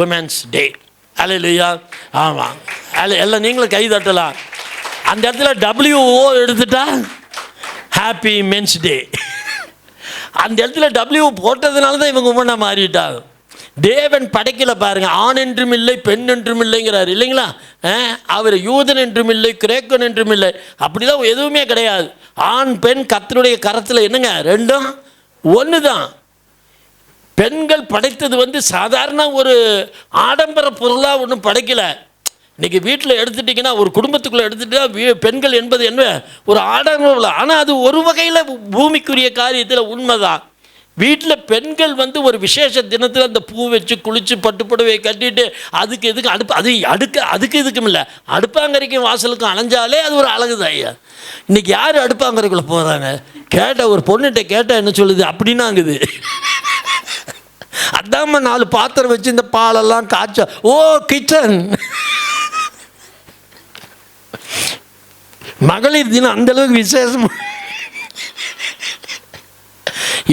Women's day. அல்லேலூயா. ஆமாம், எல்லாம் நீங்களும் கை தட்டலாம். அந்த இடத்துல WO எடுத்துட்டா ஹாப்பி மென்ஸ் டே. அந்த இடத்துல W போட்டதுனால தான் இவங்க உமனாக மாறிட்டாங்க. தேவன் படைக்கல பாருங்க, ஆண் என்றும் இல்லை பெண் என்றும் இல்லைங்கிறார் இல்லைங்களா? அவர் யூதன் என்றும் இல்லை கிரேக்கன் என்றும் இல்லை, அப்படிலாம் எதுவுமே கிடையாது. ஆண் பெண் கர்த்தருடைய கரத்தில் என்னங்க, ரெண்டும் ஒன்று தான். பெண்கள் படைத்தது சாதாரண ஒரு ஆடம்பர பொருளாக ஒன்றும் படைக்கலை. இன்றைக்கி வீட்டில் எடுத்துட்டிங்கன்னா, ஒரு குடும்பத்துக்குள்ளே எடுத்துகிட்டா பெண்கள் என்பது என்ன ஒரு ஆடம்பரம். ஆனால் அது ஒரு வகையில் பூமிக்குரிய காரியத்தில் உண்மைதான். வீட்டில் பெண்கள் ஒரு விசேஷ தினத்தில் அந்த பூ வச்சு குளித்து பட்டுப்புடவை கட்டிட்டு அதுக்கு எதுக்கு அதுக்கு இதுக்கும் இல்லை, அடுப்பாங்கரைக்கும் வாசலுக்கும் அலைஞ்சாலே அது ஒரு அழகு தான் ஐயா. இன்றைக்கி யார் அடுப்பாங்கரைக்குள்ளே போகிறாங்க? கேட்டால் ஒரு பொண்ணுகிட்ட கேட்டால் என்ன சொல்லுது அப்படின்னாங்குது. அதாம்மா 4 பாத்திரம் வச்சு இந்த பாலெல்லாம் காய்ச்ச, ஓ கிச்சன். மகளிர் தினம் அந்தளவுக்கு விசேஷம்.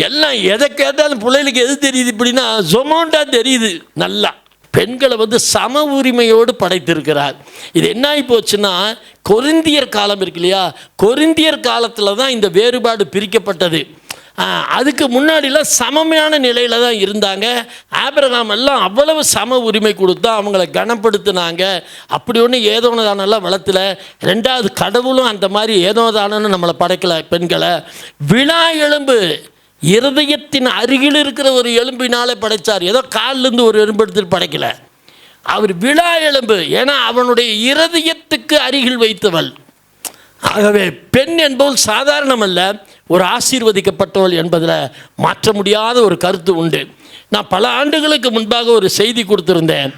எல்லாம் எதை கேட்டாலும் பிள்ளைகளுக்கு எது தெரியுது இப்படின்னா ஜொமோண்டா தெரியுது. நல்லா பெண்களை சம உரிமையோடு படைத்திருக்கிறார். இது என்ன ஆகி போச்சுன்னா, கொரிந்தியர் காலம் இருக்கு இல்லையா, கொரிந்தியர் காலத்தில் தான் இந்த வேறுபாடு பிரிக்கப்பட்டது. அதுக்கு முன்னாடிலாம் சமமான நிலையில் தான் இருந்தாங்க. ஆபிரகாம் எல்லாம் அவ்வளவு சம உரிமை கொடுத்தா அவங்கள கனப்படுத்தினாங்க. அப்படி ஒன்று ஏதோனதானெல்லாம் வளர்த்துல. ரெண்டாவது, கடவுளும் அந்த மாதிரி ஏதோதானன்னு நம்மளை படைக்கலை பெண்களை. விழா எலும்பு இருதயத்தின் அருகில் இருக்கிற ஒரு எலும்பினாலே படைத்தார். ஏதோ காலிலேருந்து ஒரு எலும்பு எடுத்துட்டு படைக்கலை. அவர் விழா எலும்பு, ஏன்னா அவனுடைய இருதயத்துக்கு அருகில் வைத்தவள். ஆகவே பெண் என்பவள் சாதாரணமல்ல, ஒரு ஆசீர்வதிக்கப்பட்டவள் என்பதில் மாற்ற முடியாத ஒரு கருத்து உண்டு. நான் பல ஆண்டுகளுக்கு முன்பாக ஒரு செய்தி கொடுத்துருந்தேன்.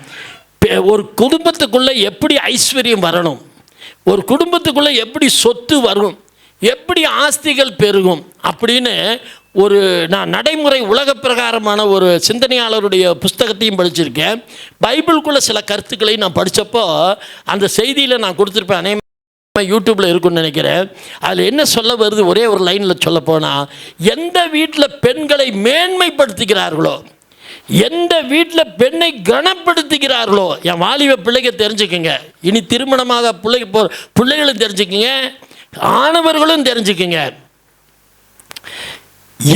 ஒரு குடும்பத்துக்குள்ளே எப்படி ஐஸ்வர்யம் வரணும், ஒரு குடும்பத்துக்குள்ளே எப்படி சொத்து வரும், எப்படி ஆஸ்திகள் பெருகும் அப்படின்னு நான் நடைமுறை உலக பிரகாரமான ஒரு சிந்தனையாளருடைய புஸ்தகத்தையும் படிச்சிருக்கேன். பைபிளுக்குள்ள சில கருத்துக்களை நான் படித்தப்போ அந்த செய்தியில் நான் கொடுத்துருப்பேன். அநேகமாக யூடியூப்பில் இருக்குன்னு நினைக்கிறேன். அதில் என்ன சொல்ல வருது, ஒரே ஒரு லைனில் சொல்ல போனால், எந்த வீட்டில் பெண்களை மேன்மைப்படுத்துகிறார்களோ, எந்த வீட்டில் பெண்ணை கனப்படுத்துகிறார்களோ, என் வாலிப பிள்ளைங்க தெரிஞ்சுக்குங்க, இனி திருமணமாக பிள்ளைகளும் தெரிஞ்சுக்குங்க, ஆணவர்களும் தெரிஞ்சுக்குங்க.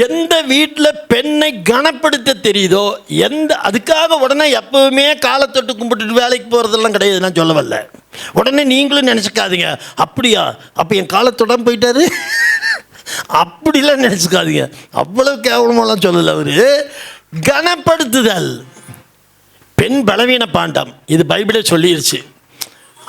எந்த வீட்டில் பெண்ணை கனப்படுத்த தெரியுதோ, அதுக்காக உடனே எப்பவுமே காலத்தொட்டு கும்பிட்டுட்டு வேலைக்கு போகிறதெல்லாம் கிடையாது. நான் சொல்ல வரல, உடனே நீங்களும் நினச்சிக்காதீங்க அப்படியா அப்போ என் காலத்தொடம் போயிட்டாரு அப்படிலாம் நினச்சிக்காதீங்க. அவ்வளவு கேவலமெல்லாம் சொல்லலை. அவர் கனப்படுத்துதல். பெண் பலவீன பாண்டம், இது பைபிளே சொல்லிருச்சு.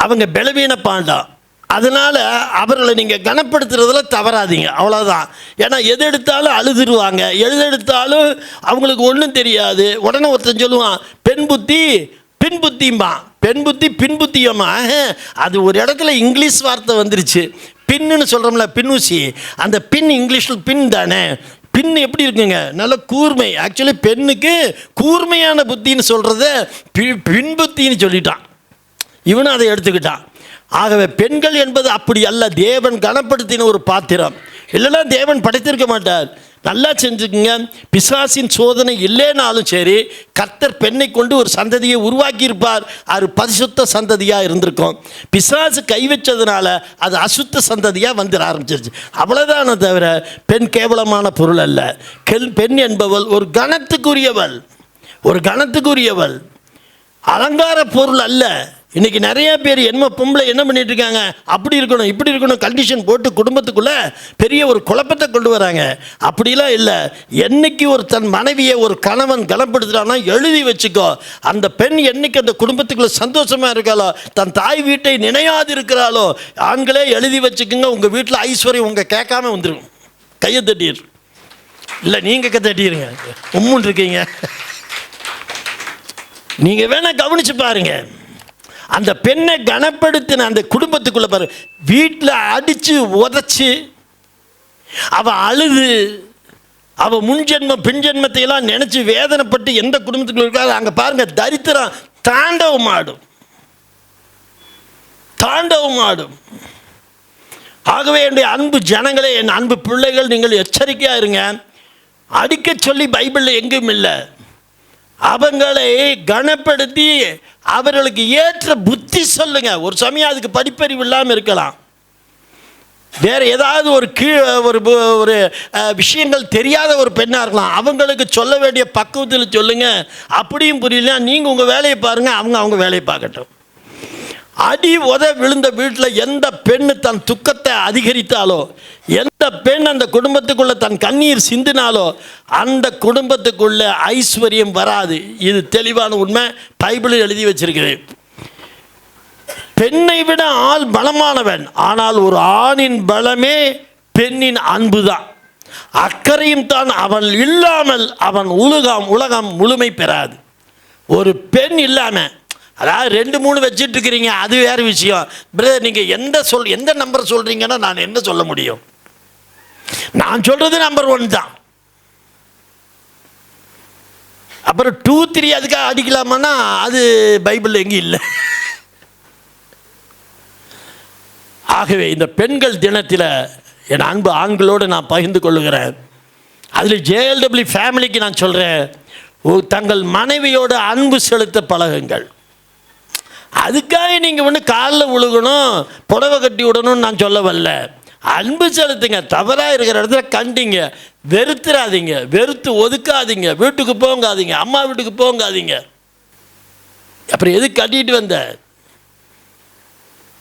அவங்க பலவீன பாண்டம், அதனால் அவர்களை நீங்கள் கனப்படுத்துறதுல தவறாதீங்க, அவ்வளோதான். ஏன்னா எது எடுத்தாலும் அழுதுருவாங்க, எது எடுத்தாலும் அவங்களுக்கு ஒன்றும் தெரியாது. உடனே ஒருத்தன் சொல்லுவான், பெண் புத்தி பின் புத்திம்மா, பெண் புத்தி பின் புத்தியம்மா. அது ஒரு இடத்துல இங்கிலீஷ் வார்த்தை வந்துருச்சு, பின்னுன்னு சொல்கிறோம்ல, பின்னூசி. அந்த பின் இங்கிலீஷில் பின் தானே. பின் எப்படி இருக்குங்க, நல்ல கூர்மை. ஆக்சுவலி பெண்ணுக்கு கூர்மையான புத்தின்னு சொல்கிறத பின் புத்தின்னு சொல்லிட்டான். இவனும் அதை எடுத்துக்கிட்டான். ஆகவே பெண்கள் என்பது அப்படி அல்ல, தேவன் கனப்படுத்தின ஒரு பாத்திரம். இல்லைன்னா தேவன் படைத்திருக்க மாட்டார். நல்லா செஞ்சுக்குங்க. பிசாசின் சோதனை இல்லைனாலும் சரி, கர்த்தர் பெண்ணை கொண்டு ஒரு சந்ததியை உருவாக்கியிருப்பார். அது பரிசுத்த சந்ததியாக இருந்திருக்கும். பிசாசு கை வச்சதுனால அது அசுத்த சந்ததியாக வந்துட ஆரம்பிச்சிருச்சு. அவ்வளோதானே தவிர பெண் கேவலமான பொருள் அல்ல. பெண் என்பவள் ஒரு கணத்துக்குரியவள், ஒரு கணத்துக்குரியவள், அலங்கார பொருள் அல்ல. இன்றைக்கி நிறைய பேர் என்ன பொம்பளை என்ன பண்ணிட்டு இருக்காங்க, அப்படி இருக்கணும் இப்படி இருக்கணும் கண்டிஷன் போட்டு குடும்பத்துக்குள்ளே பெரிய ஒரு குழப்பத்தை கொண்டு வராங்க. அப்படிலாம் இல்லை. என்னைக்கு ஒரு தன் மனைவியை ஒரு கணவன் கனப்படுத்துகிறான்னா எழுதி வச்சுக்கோ, அந்த பெண் என்னைக்கு அந்த குடும்பத்துக்குள்ளே சந்தோஷமாக இருக்காளோ, தன் தாய் வீட்டை நினையாது இருக்கிறாளோ, ஆண்களே எழுதி வச்சுக்கோங்க, உங்கள் வீட்டில் ஐஸ்வர்யம் உங்கள் கேட்காம வந்துடும். கையை தட்டிடு, இல்லை நீங்கள் தட்டிடுங்க, உம்முன்னு இருக்கீங்க. நீங்கள் வேணால் கவனித்து பாருங்கள். அந்த பெண்ணை கனப்படுத்தின அந்த குடும்பத்துக்குள்ளே பாரு, வீட்டில் அடித்து உதச்சி அவள் அழுது, அவள் முன்ஜென்மம் பின்ஜென்மத்தையெல்லாம் நினச்சி வேதனைப்பட்டு எந்த குடும்பத்துக்குள்ள இருக்காது அங்கே பாருங்கள், தரித்திரம் தாண்டவம் ஆடும், தாண்டவம் ஆடும். ஆகவே என்னுடைய அன்பு ஜனங்களே, என் அன்பு பிள்ளைகள், நீங்கள் எச்சரிக்கையாக இருங்க. அடிக்க சொல்லி பைபிளில் எங்கேயும் இல்லை. அவங்களை கனப்படுத்தி அவர்களுக்கு ஏற்ற புத்தி சொல்லுங்க. ஒரு சமயம் அதுக்கு படிப்பறிவு இல்லாமல் இருக்கலாம், வேறு ஏதாவது ஒரு ஒரு விஷயங்கள் தெரியாத ஒரு பெண்ணாக இருக்கலாம். அவங்களுக்கு சொல்ல வேண்டிய பக்குவத்தில் சொல்லுங்க. அப்படியும் புரியல, நீங்கள் உங்கள் வேலையை பாருங்கள், அவங்க வேலையை பார்க்கட்டும். அடி உத விழுந்த வீட்டில் எந்த பெண்ணு தன் துக்கத்தை அதிகரித்தாலோ, எந்த பெண் அந்த குடும்பத்துக்குள்ளே தன் கண்ணீர் சிந்தினாலோ அந்த குடும்பத்துக்குள்ளே ஐஸ்வர்யம் வராது. இது தெளிவான உண்மை, பைபிளில் எழுதி வச்சிருக்கிறேன். பெண்ணை விட ஆள் பலமானவன், ஆனால் ஒரு ஆணின் பலமே பெண்ணின் அன்பு தான். அக்கறையும் தான் அவன் இல்லாமல் அவன் உலகம் முழுமை பெறாது. ஒரு பெண் இல்லாமல், அதாவது 2-3 வச்சுட்டு இருக்கிறீங்க, அது வேறு விஷயம். பிரதர், நீங்கள் எந்த நம்பர் சொல்கிறீங்கன்னா நான் என்ன சொல்ல முடியும்? நான் சொல்கிறது நம்பர் 1 தான். அப்புறம் 2, 3 அதுக்காக அடிக்கலாமான்னா அது பைபிள் எங்கேயும் இல்லை. ஆகவே இந்த பெண்கள் தினத்தில் என் அன்பு ஆண்களோடு நான் பகிர்ந்து கொள்ளுகிறேன். அதில் JLW ஃபேமிலிக்கு நான் சொல்கிறேன், தங்கள் மனைவியோடு அன்பு செலுத்த பழகுங்கள். அதுக்காக நீங்கள் ஒன்று காலில் விழுகணும், புடவை கட்டி விடணும்னு நான் சொல்ல வரல. அன்பு செலுத்துங்க. தவறாக இருக்கிற இடத்துல கண்டிங்க, வெறுத்துறாதீங்க, வெறுத்து ஒதுக்காதீங்க, வீட்டுக்கு போங்காதீங்க, அம்மா வீட்டுக்கு போங்காதீங்க. அப்புறம் எது கட்டிட்டு வந்த?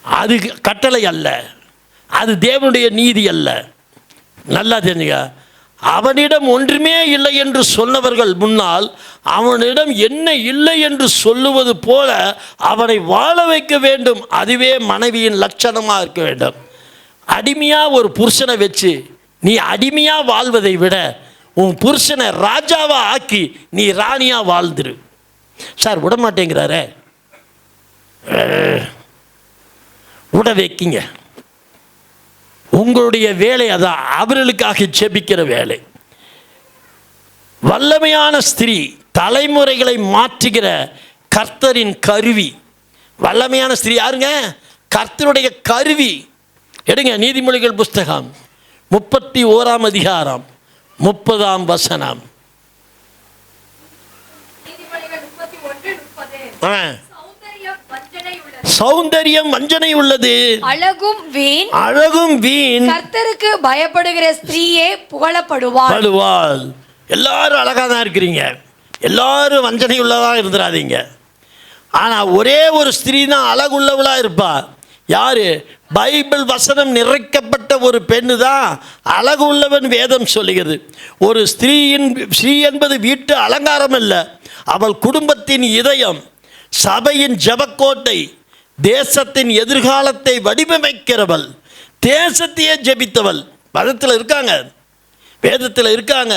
அது கட்டளை அல்ல, அது தேவனுடைய நீதி அல்ல. நல்லா தெரிஞ்சுங்க. அவனிடம் ஒன்றுமே இல்லை என்று சொன்னவர்கள் முன்னால் அவனிடம் என்ன இல்லை என்று சொல்லுவது போல அவனை வாழ வைக்க வேண்டும். அதுவே மனைவியின் லட்சணமாக இருக்க வேண்டும். அடிமையாக ஒரு புருஷனை வச்சு நீ அடிமையாக வாழ்வதை விட உன் புருஷனை ராஜாவாக ஆக்கி நீ ராணியாக வாழ்ந்துரு. சார் விட மாட்டேங்கிறாரே, விட வைக்கிங்க. உங்களுடைய வேலை அதான், அவர்களுக்காக ஜெபிக்கிற வேலை. வல்லமையான ஸ்திரீ தலைமுறைகளை மாற்றுகிற கர்த்தரின் கருவி. வல்லமையான ஸ்திரீ யாருங்க? கர்த்தருடைய கருவி. எடுங்க நீதிமொழிகள் புஸ்தகம் 31ஆம் அதிகாரம் 30ஆம் வசனம். சௌந்தரியம் வஞ்சனை உள்ளது, அழகும் வீண். கர்த்தருக்கு பயப்படுகிற ஸ்திரீயே புகழப்படுவாள். எல்லாரும் அழகாக தான் இருக்கிறீங்க, எல்லாரும் வஞ்சனை உள்ளதாக இருந்துடாதீங்க. ஆனால் ஒரே ஒரு ஸ்திரீ தான் அழகுள்ளவளாக இருப்பா. யாரு? பைபிள் வசனம் நிறைக்கப்பட்ட ஒரு பெண்ணு தான் அழகு உள்ளவன் வேதம் சொல்லுகிறது. ஒரு ஸ்ரீ என்பது வீட்டு அலங்காரம் அல்ல, அவள் குடும்பத்தின் இதயம், சபையின் ஜெபக்கோட்டை, தேசத்தின் எதிர்காலத்தை வடிவமைக்கிறவள், தேசத்தையே ஜெபித்தவள். மதத்தில் இருக்காங்க, வேதத்தில் இருக்காங்க.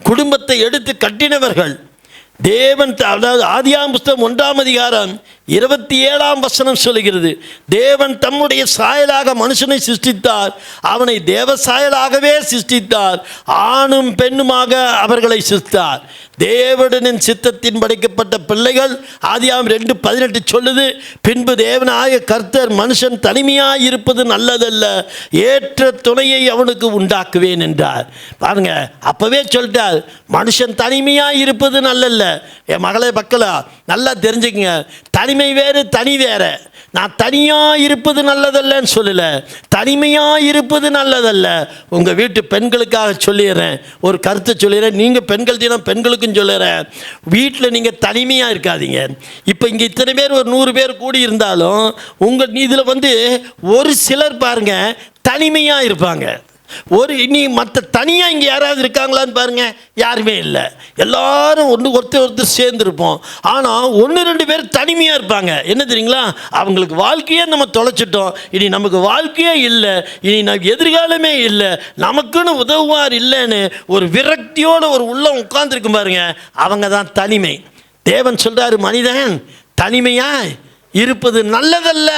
குடும்பத்தை எடுத்து கட்டினவர்கள் தேவன். அதாவது ஆதியாகமம் புஸ்தகம் 1ஆம் அதிகாரம் 27ஆம் வசனம் சொல்லுகிறது, தேவன் தம்முடைய சாயலாக மனுஷனை சிருஷ்டித்தார், அவனை தேவ சாயலாகவே சிருஷ்டித்தார், ஆணும் பெண்ணுமாக அவர்களை சிருஷ்டித்தார். தேவனின் சித்தத்தின் படைக்கப்பட்ட பிள்ளைகள். ஆதியாகமம் 2:18 சொல்லுது, பின்பு தேவனாய கர்த்தர் மனுஷன் தனிமையாக இருப்பது நல்லதல்ல, ஏற்ற துணையை அவனுக்கு உண்டாக்குவேன் என்றார். பாருங்க, அப்பவே சொல்லிட்டார், மனுஷன் தனிமையாக இருப்பது நல்லல்ல. என் மகளே பக்கலா நல்லா தெரிஞ்சுக்கங்க, தனிமை வேறு தனி வேற. நான் தனியாக இருப்பது நல்லதல்லன்னு சொல்லலை, தனிமையாக இருப்பது நல்லதல்ல. உங்கள் வீட்டு பெண்களுக்காக சொல்லிடுறேன், ஒரு கருத்தை சொல்லிடுறேன். நீங்கள் பெண்கள் தினம் பெண்களுக்கும் சொல்லிடுறேன், வீட்டில் நீங்கள் தனிமையாக இருக்காதீங்க. இப்போ இங்கே இத்தனை பேர், ஒரு 100 பேர் கூடி இருந்தாலும் உங்கள் இதில் ஒரு சிலர் பாருங்கள் தனிமையாக இருப்பாங்க. இனி மற்ற தனியாக இங்கே யாராவது இருக்காங்களான்னு பாருங்கள், யாருமே இல்லை. எல்லாரும் ஒருத்தர் சேர்ந்துருப்போம். ஆனால் 1-2 பேர் தனிமையாக இருப்பாங்க. என்ன தெரியுங்களா? அவங்களுக்கு வாழ்க்கையே நம்ம தொலைச்சிட்டோம், இனி நமக்கு வாழ்க்கையே இல்லை, இனி நமக்கு எதிர்காலமே இல்லை, நமக்குன்னு உதவுவார் இல்லைன்னு ஒரு விரக்தியோடு ஒரு உள்ளம் உட்கார்ந்துருக்கும் பாருங்க, அவங்க தான் தனிமை. தேவன் சொல்கிறாரு, மனிதன் தனிமையாக இருப்பது நல்லதல்ல.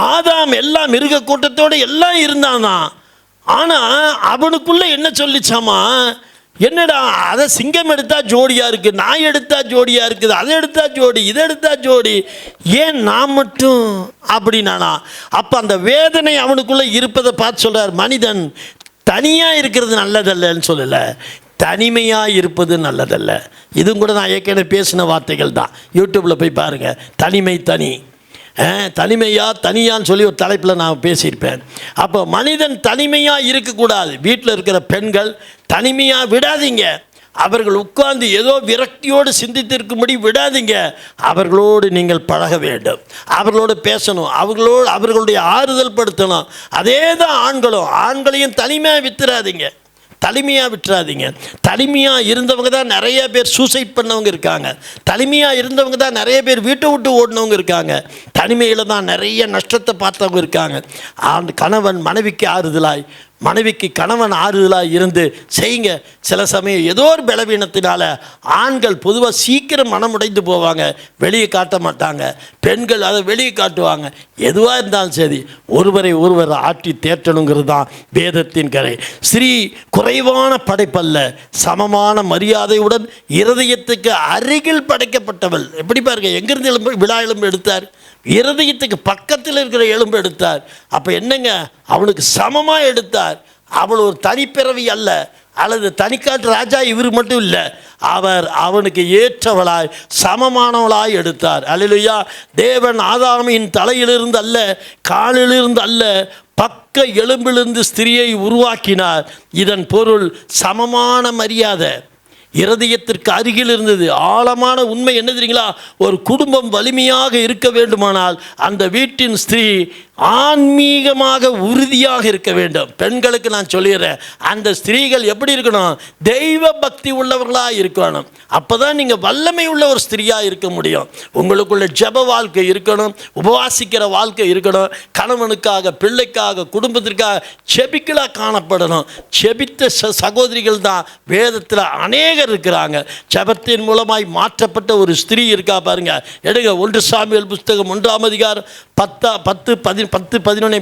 ஆதாம் எல்லாம் மிருக கூட்டத்தோடு எல்லாம் இருந்தானா, ஆனால் அவனுக்குள்ளே என்ன சொல்லிச்சாமா, என்னடா அதை சிங்கம் எடுத்தா ஜோடியாக இருக்குது, நாய் எடுத்தா ஜோடியாக இருக்குது, அதை எடுத்தா ஜோடி, இதை எடுத்தா ஜோடி, ஏன் நான் மட்டும் அப்படின்னானா? அப்போ அந்த வேதனை அவனுக்குள்ளே இருப்பதை பார்த்து சொல்கிறார், மனிதன் தனியாக இருக்கிறது நல்லதல்லன்னு சொல்லலை, தனிமையாக இருப்பது நல்லதல்ல. இதுவும் கூட நான் ஏற்கனவே பேசின வார்த்தைகள் தான். யூடியூப்பில் போய் பாருங்கள். தனியான்னு சொல்லி ஒரு தலைப்பில் நான் பேசியிருப்பேன். அப்போ மனிதன் தனிமையாக இருக்கக்கூடாது. வீட்டில் இருக்கிற பெண்கள் தனிமையாக விடாதீங்க. அவர்கள் உட்கார்ந்து ஏதோ விரக்தியோடு சிந்தித்திருக்கும்படி விடாதீங்க. அவர்களோடு நீங்கள் பழக வேண்டும், அவர்களோடு பேசணும், அவர்களுடைய ஆறுதல் படுத்தணும். அதே தான் ஆண்களையும் தனிமையாக விட்டுறாதீங்க. தனிமையாக இருந்தவங்க தான் நிறைய பேர் சூசைட் பண்ணவங்க இருக்காங்க. தனிமையாக இருந்தவங்க தான் நிறைய பேர் வீட்டை விட்டு ஓடினவங்க இருக்காங்க. தனிமையில் தான் நிறைய நஷ்டத்தை பார்த்தவங்க இருக்காங்க. கணவன் மனைவிக்கு கணவன் ஆறுதலாக இருந்து செய்யுங்க. சில சமயம் ஏதோ ஒரு பலவீனத்தினால ஆண்கள் பொதுவாக சீக்கிரம் மனமுடைந்து போவாங்க, வெளியே காட்ட மாட்டாங்க. பெண்கள் அதை வெளியே காட்டுவாங்க. எதுவாக இருந்தாலும் சரி, ஒருவர் ஆட்டி தேற்றணுங்கிறது தான் வேதத்தின் கரை. ஸ்ரீ குறைவான படைப்பல்ல, சமமான மரியாதையுடன் இருதயத்துக்கு அருகில் படைக்கப்பட்டவள். எப்படி பாருங்க, எங்கிருந்து விழா எலும்பு எடுத்தார்? இருதயத்துக்கு பக்கத்தில் இருக்கிற எலும்பு எடுத்தார். அப்போ என்னங்க, அவனுக்கு சமமாக எடுத்தார். அவள் ஒரு தனிப்பிறவி அல்ல, அல்லது தனிக்காட்டு ராஜா இவர் மட்டும் இல்லை. அவனுக்கு ஏற்றவளாய் சமமானவளாய் எடுத்தார். அல்லேலூயா. தேவன் ஆதாமின் தலையிலிருந்து அல்ல, காலிலிருந்து அல்ல, பக்க எலும்பிலிருந்து ஸ்திரியை உருவாக்கினார். இதன் பொருள் சமமான மரியாதை இருதயத்திற்கு அருகில் இருந்தது. ஆழமான உண்மை என்ன தெரியுங்களா? ஒரு குடும்பம் வலிமையாக இருக்க வேண்டுமானால் அந்த வீட்டின் ஸ்திரீ ஆன்மீகமாக உறுதியாக இருக்க வேண்டும். பெண்களுக்கு நான் சொல்லிடுறேன், அந்த ஸ்திரீகள் எப்படி இருக்கணும்? தெய்வ பக்தி உள்ளவர்களாக இருக்கணும். அப்போ தான் நீங்கள் வல்லமை உள்ள ஒரு ஸ்திரீயாக இருக்க முடியும். உங்களுக்குள்ள ஜெப வாழ்க்கை இருக்கணும், உபவாசிக்கிற வாழ்க்கை இருக்கணும், கணவனுக்காக, பிள்ளைக்காக, குடும்பத்திற்காக செபிக்கலாக காணப்படணும். செபித்த சகோதரிகள் தான் வேதத்தில் அநேகர் இருக்கிறாங்க. ஜெபத்தின் மூலமாய் மாற்றப்பட்ட ஒரு ஸ்திரீ இருக்கா பாருங்க. எடுங்க 1 சாமுவேல் புஸ்தகம் 1ஆம் அதிகாரம் 10-11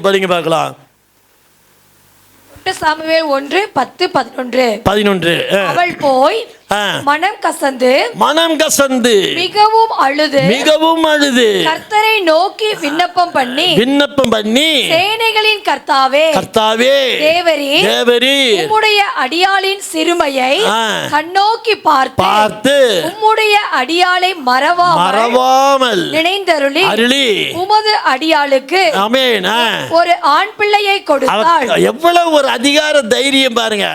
படிங்க பார்க்கலாம். சாமுவேல் 1:10-11. அவள் போய் மனம் கசந்து மிகவும் அழுது கர்த்தரை நோக்கி விண்ணப்பம் பண்ணி சேனைகளின் கர்த்தாவே தேவரீர் உம்முடைய அடியாளின் சிறுமையை கண்ணோக்கி பார்த்து உம்முடைய அடியாளை மறவாமல் நினைந்தருளி உமது அடியாளுக்கு ஒரு ஆண் பிள்ளையை கொடுத்தாள். எவ்வளவு ஒரு அதிகார தைரியம் பாருங்க.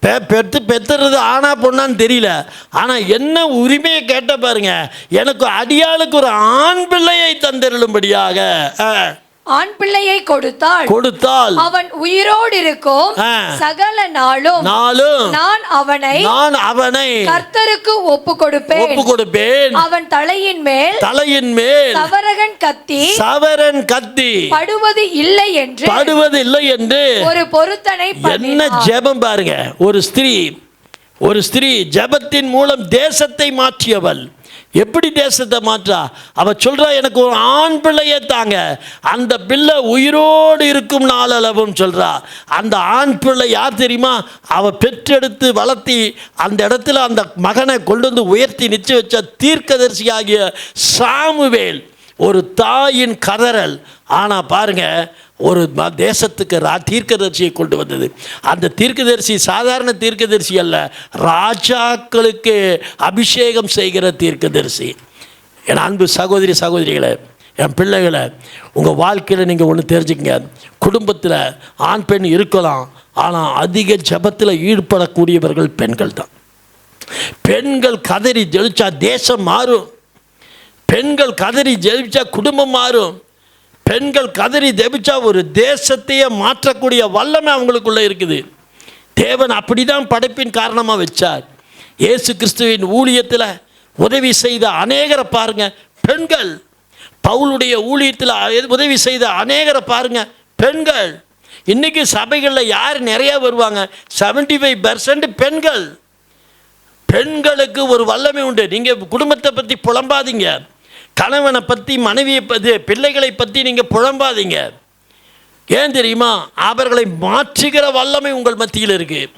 பெற்றுறது ஆனா பொண்ணான்னு தெரியல, ஆனால் என்ன உரிமையை கேட்ட பாருங்க. எனக்கு அடியாளுக்கு ஒரு ஆண் பிள்ளையை தந்திருளும்படியாக ஆண் பிள்ளையை கொடுத்தால் அவன் உயிரோடு இருக்கும் சகல நாளும் நான் அவனை கர்த்தருக்கு ஒப்பு கொடுப்பேன். அவன் தலையின் மேல் சவரன் கத்தி படுவது இல்லை என்று ஒரு பொருத்தனை. என்ன ஜெபம் பாருங்க. ஒரு ஸ்திரீ ஜெபத்தின் மூலம் தேசத்தை மாற்றியவள். எப்படி தேசத்தை மாற்றா? அவ சொல்றா, எனக்கு ஒரு ஆண் பிள்ளையை தாங்க, அந்த பிள்ளை உயிரோடு இருக்கும் நாளளவும் சொல்றா. அந்த ஆண் பிள்ளை யார் தெரியுமா? அவ பெற்றெடுத்து வளர்த்தி அந்த இடத்துல அந்த மகனை கொண்டு வந்து உயர்த்தி நிச்சய வச்ச தீர்க்கதரிசியாகிய சாமுவேல். ஒரு தாயின் கதறல். ஆனால் பாருங்க, ஒரு தேசத்துக்கு தீர்க்கதரிசியை கொண்டு வந்தது. அந்த தீர்க்கதரிசி சாதாரண தீர்க்கதரிசி அல்ல, ராஜாக்களுக்கு அபிஷேகம் செய்கிற தீர்க்கதரிசி. என் அன்பு சகோதரிகளே, என் பிள்ளைகளை, உங்கள் வாழ்க்கையில் நீங்கள் ஒன்று தெரிஞ்சுக்கங்க. குடும்பத்தில் ஆண் பெண் இருக்கலாம், ஆனால் அதிக ஜெபத்தில் ஈடுபடக்கூடியவர்கள் பெண்கள் தான். பெண்கள் கதறி ஜெபிச்சா தேசம் மாறும். பெண்கள் கதறி ஜெபிச்சா குடும்பம் மாறும். பெண்கள் கதறி ஜெபிச்சா ஒரு தேசத்தையே மாற்றக்கூடிய வல்லமை அவங்களுக்குள்ள இருக்குது. தேவன் அப்படிதான் படைப்பின் காரணமாக வச்சார். இயேசு கிறிஸ்துவின் ஊழியத்தில் உதவி செய்த அநேகரை பாருங்க பெண்கள். பவுலுடைய ஊழியத்தில் உதவி செய்த அநேகரை பாருங்க பெண்கள். இன்னைக்கு சபைகளில் யார் நிறைய வருவாங்க? 75% பெண்கள். பெண்களுக்கு ஒரு வல்லமை உண்டு. நீங்கள் குடும்பத்தை பற்றி புலம்பாதீங்க, கணவனை பற்றி, மனைவியை பற்றி, பிள்ளைகளை பற்றி நீங்கள் புலம்பாதீங்க. ஏன் தெரியுமா? அவர்களை மாற்றுகிற வல்லமை உங்கள் மத்தியில் இருக்குது.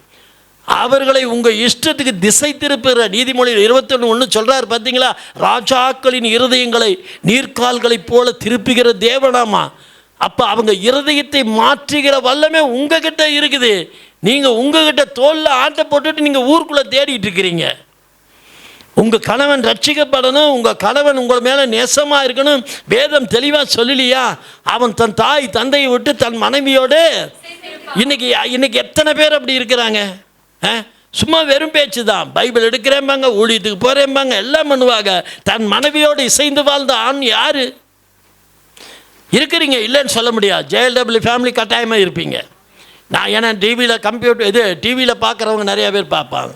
அவர்களை உங்கள் இஷ்டத்துக்கு திசை திருப்புகிற நீதிமொழியில் 21:1 சொல்கிறார் பார்த்தீங்களா? ராஜாக்களின் இருதயங்களை நீர்க்கால்களைப் போல திருப்புகிற தேவனாமா. அப்போ அவங்க இருதயத்தை மாற்றுகிற வல்லமை உங்ககிட்ட இருக்குது. நீங்கள் உங்ககிட்ட தோளில் ஆட்டை போட்டுட்டு நீங்கள் ஊருக்குள்ளே தேடிட்டு இருக்கிறீங்க. உங்கள் கணவன் ரட்சிக்கப்படணும், உங்கள் கணவன் உங்கள் மேலே நேசமாக இருக்கணும். வேதம் தெளிவாக சொல்லலையா? அவன் தன் தாய் தந்தையை விட்டு தன் மனைவியோடு. இன்னைக்கு எத்தனை பேர் அப்படி இருக்கிறாங்க? சும்மா வெறும் பேச்சு தான். பைபிள் எடுக்கிறேன்பாங்க, ஊழியத்துக்கு போகிறேன்பாங்க, எல்லாம் பண்ணுவாங்க. தன் மனைவியோடு இசைந்து வாழ்ந்த ஆண் யார் இருக்கிறீங்க? இல்லைன்னு சொல்ல முடியாது. JLW ஃபேமிலி கட்டாயமாக இருப்பீங்க. நான் ஏன்னா டிவியில் பார்க்குறவங்க நிறைய பேர் பார்ப்பாங்க.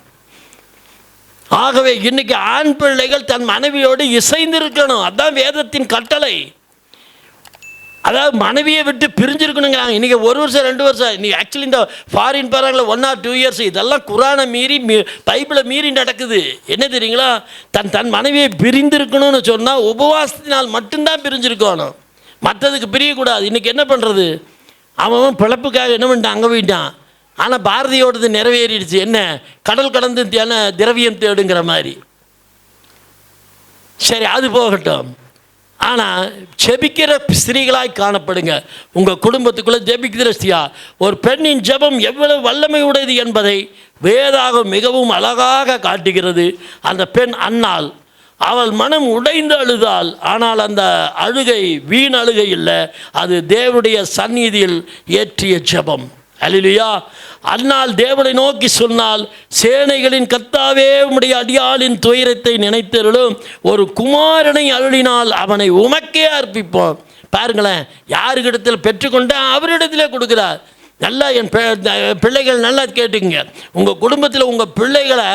ஆகவே இன்னைக்கு ஆண் பிள்ளைகள் தன் மனைவியோடு இசைந்து இருக்கணும். அதுதான் வேதத்தின் கட்டளை. அதாவது மனைவியை விட்டு பிரிஞ்சிருக்கணுங்கிறாங்க. இன்றைக்கி 1 வருஷம் 2 வருஷம். இன்றைக்கி ஆக்சுவலி இந்த ஃபாரின் பாருங்கள 1 or 2 years இதெல்லாம் குரானை மீறி பைபிளை மீறி நடக்குது. என்ன தெரியுங்களா? தன் மனைவியை பிரிந்திருக்கணும்னு சொன்னால் உபவாசத்தினால் மட்டும்தான் பிரிஞ்சிருக்கணும், மற்றதுக்கு பிரியக்கூடாது. இன்றைக்கி என்ன பண்ணுறது? அவன் பிழப்புக்காக என்ன பண்ணிட்டான், அங்கே போயிட்டான். ஆனால் பாரதியோடது நிறைவேறிடுச்சு. என்ன? கடல் கடந்து திரவியம் தேடுங்கிற மாதிரி. சரி, அது போகட்டும். ஆனால் ஜெபிக்கிற ஸ்திரீகளாய் காணப்படுங்க. உங்கள் குடும்பத்துக்குள்ளே ஜெபிக்கிற ஸ்திரீயா ஒரு பெண்ணின் ஜெபம் எவ்வளவு வல்லமை உடையது என்பதை வேதாகம் மிகவும் அழகாக காட்டுகிறது. அந்த பெண் அன்னாள், அவள் மனம் உடைந்து அழுதாள். ஆனால் அந்த அழுகை வீண் அழுகை இல்லை, அது தேவனுடைய சந்நிதியில் ஏற்றிய ஜெபம். அல்லேலூயா. அன்னாள் தேவனை நோக்கி சொன்னால், சேனைகளின் கர்த்தாவே உம்முடைய அடியாளின் துயரத்தை நினைத்தருளும், ஒரு குமாரனை அருளினால் அவனை உமக்கே அர்ப்பிப்போம். பாருங்களேன், யாருக்கிடத்தில் பெற்றுக்கொண்டா அவரிடத்திலே கொடுக்குறார். நல்லா என் பிள்ளைகள் நல்லா கேட்டுங்க. உங்கள் குடும்பத்தில் உங்கள் பிள்ளைகளை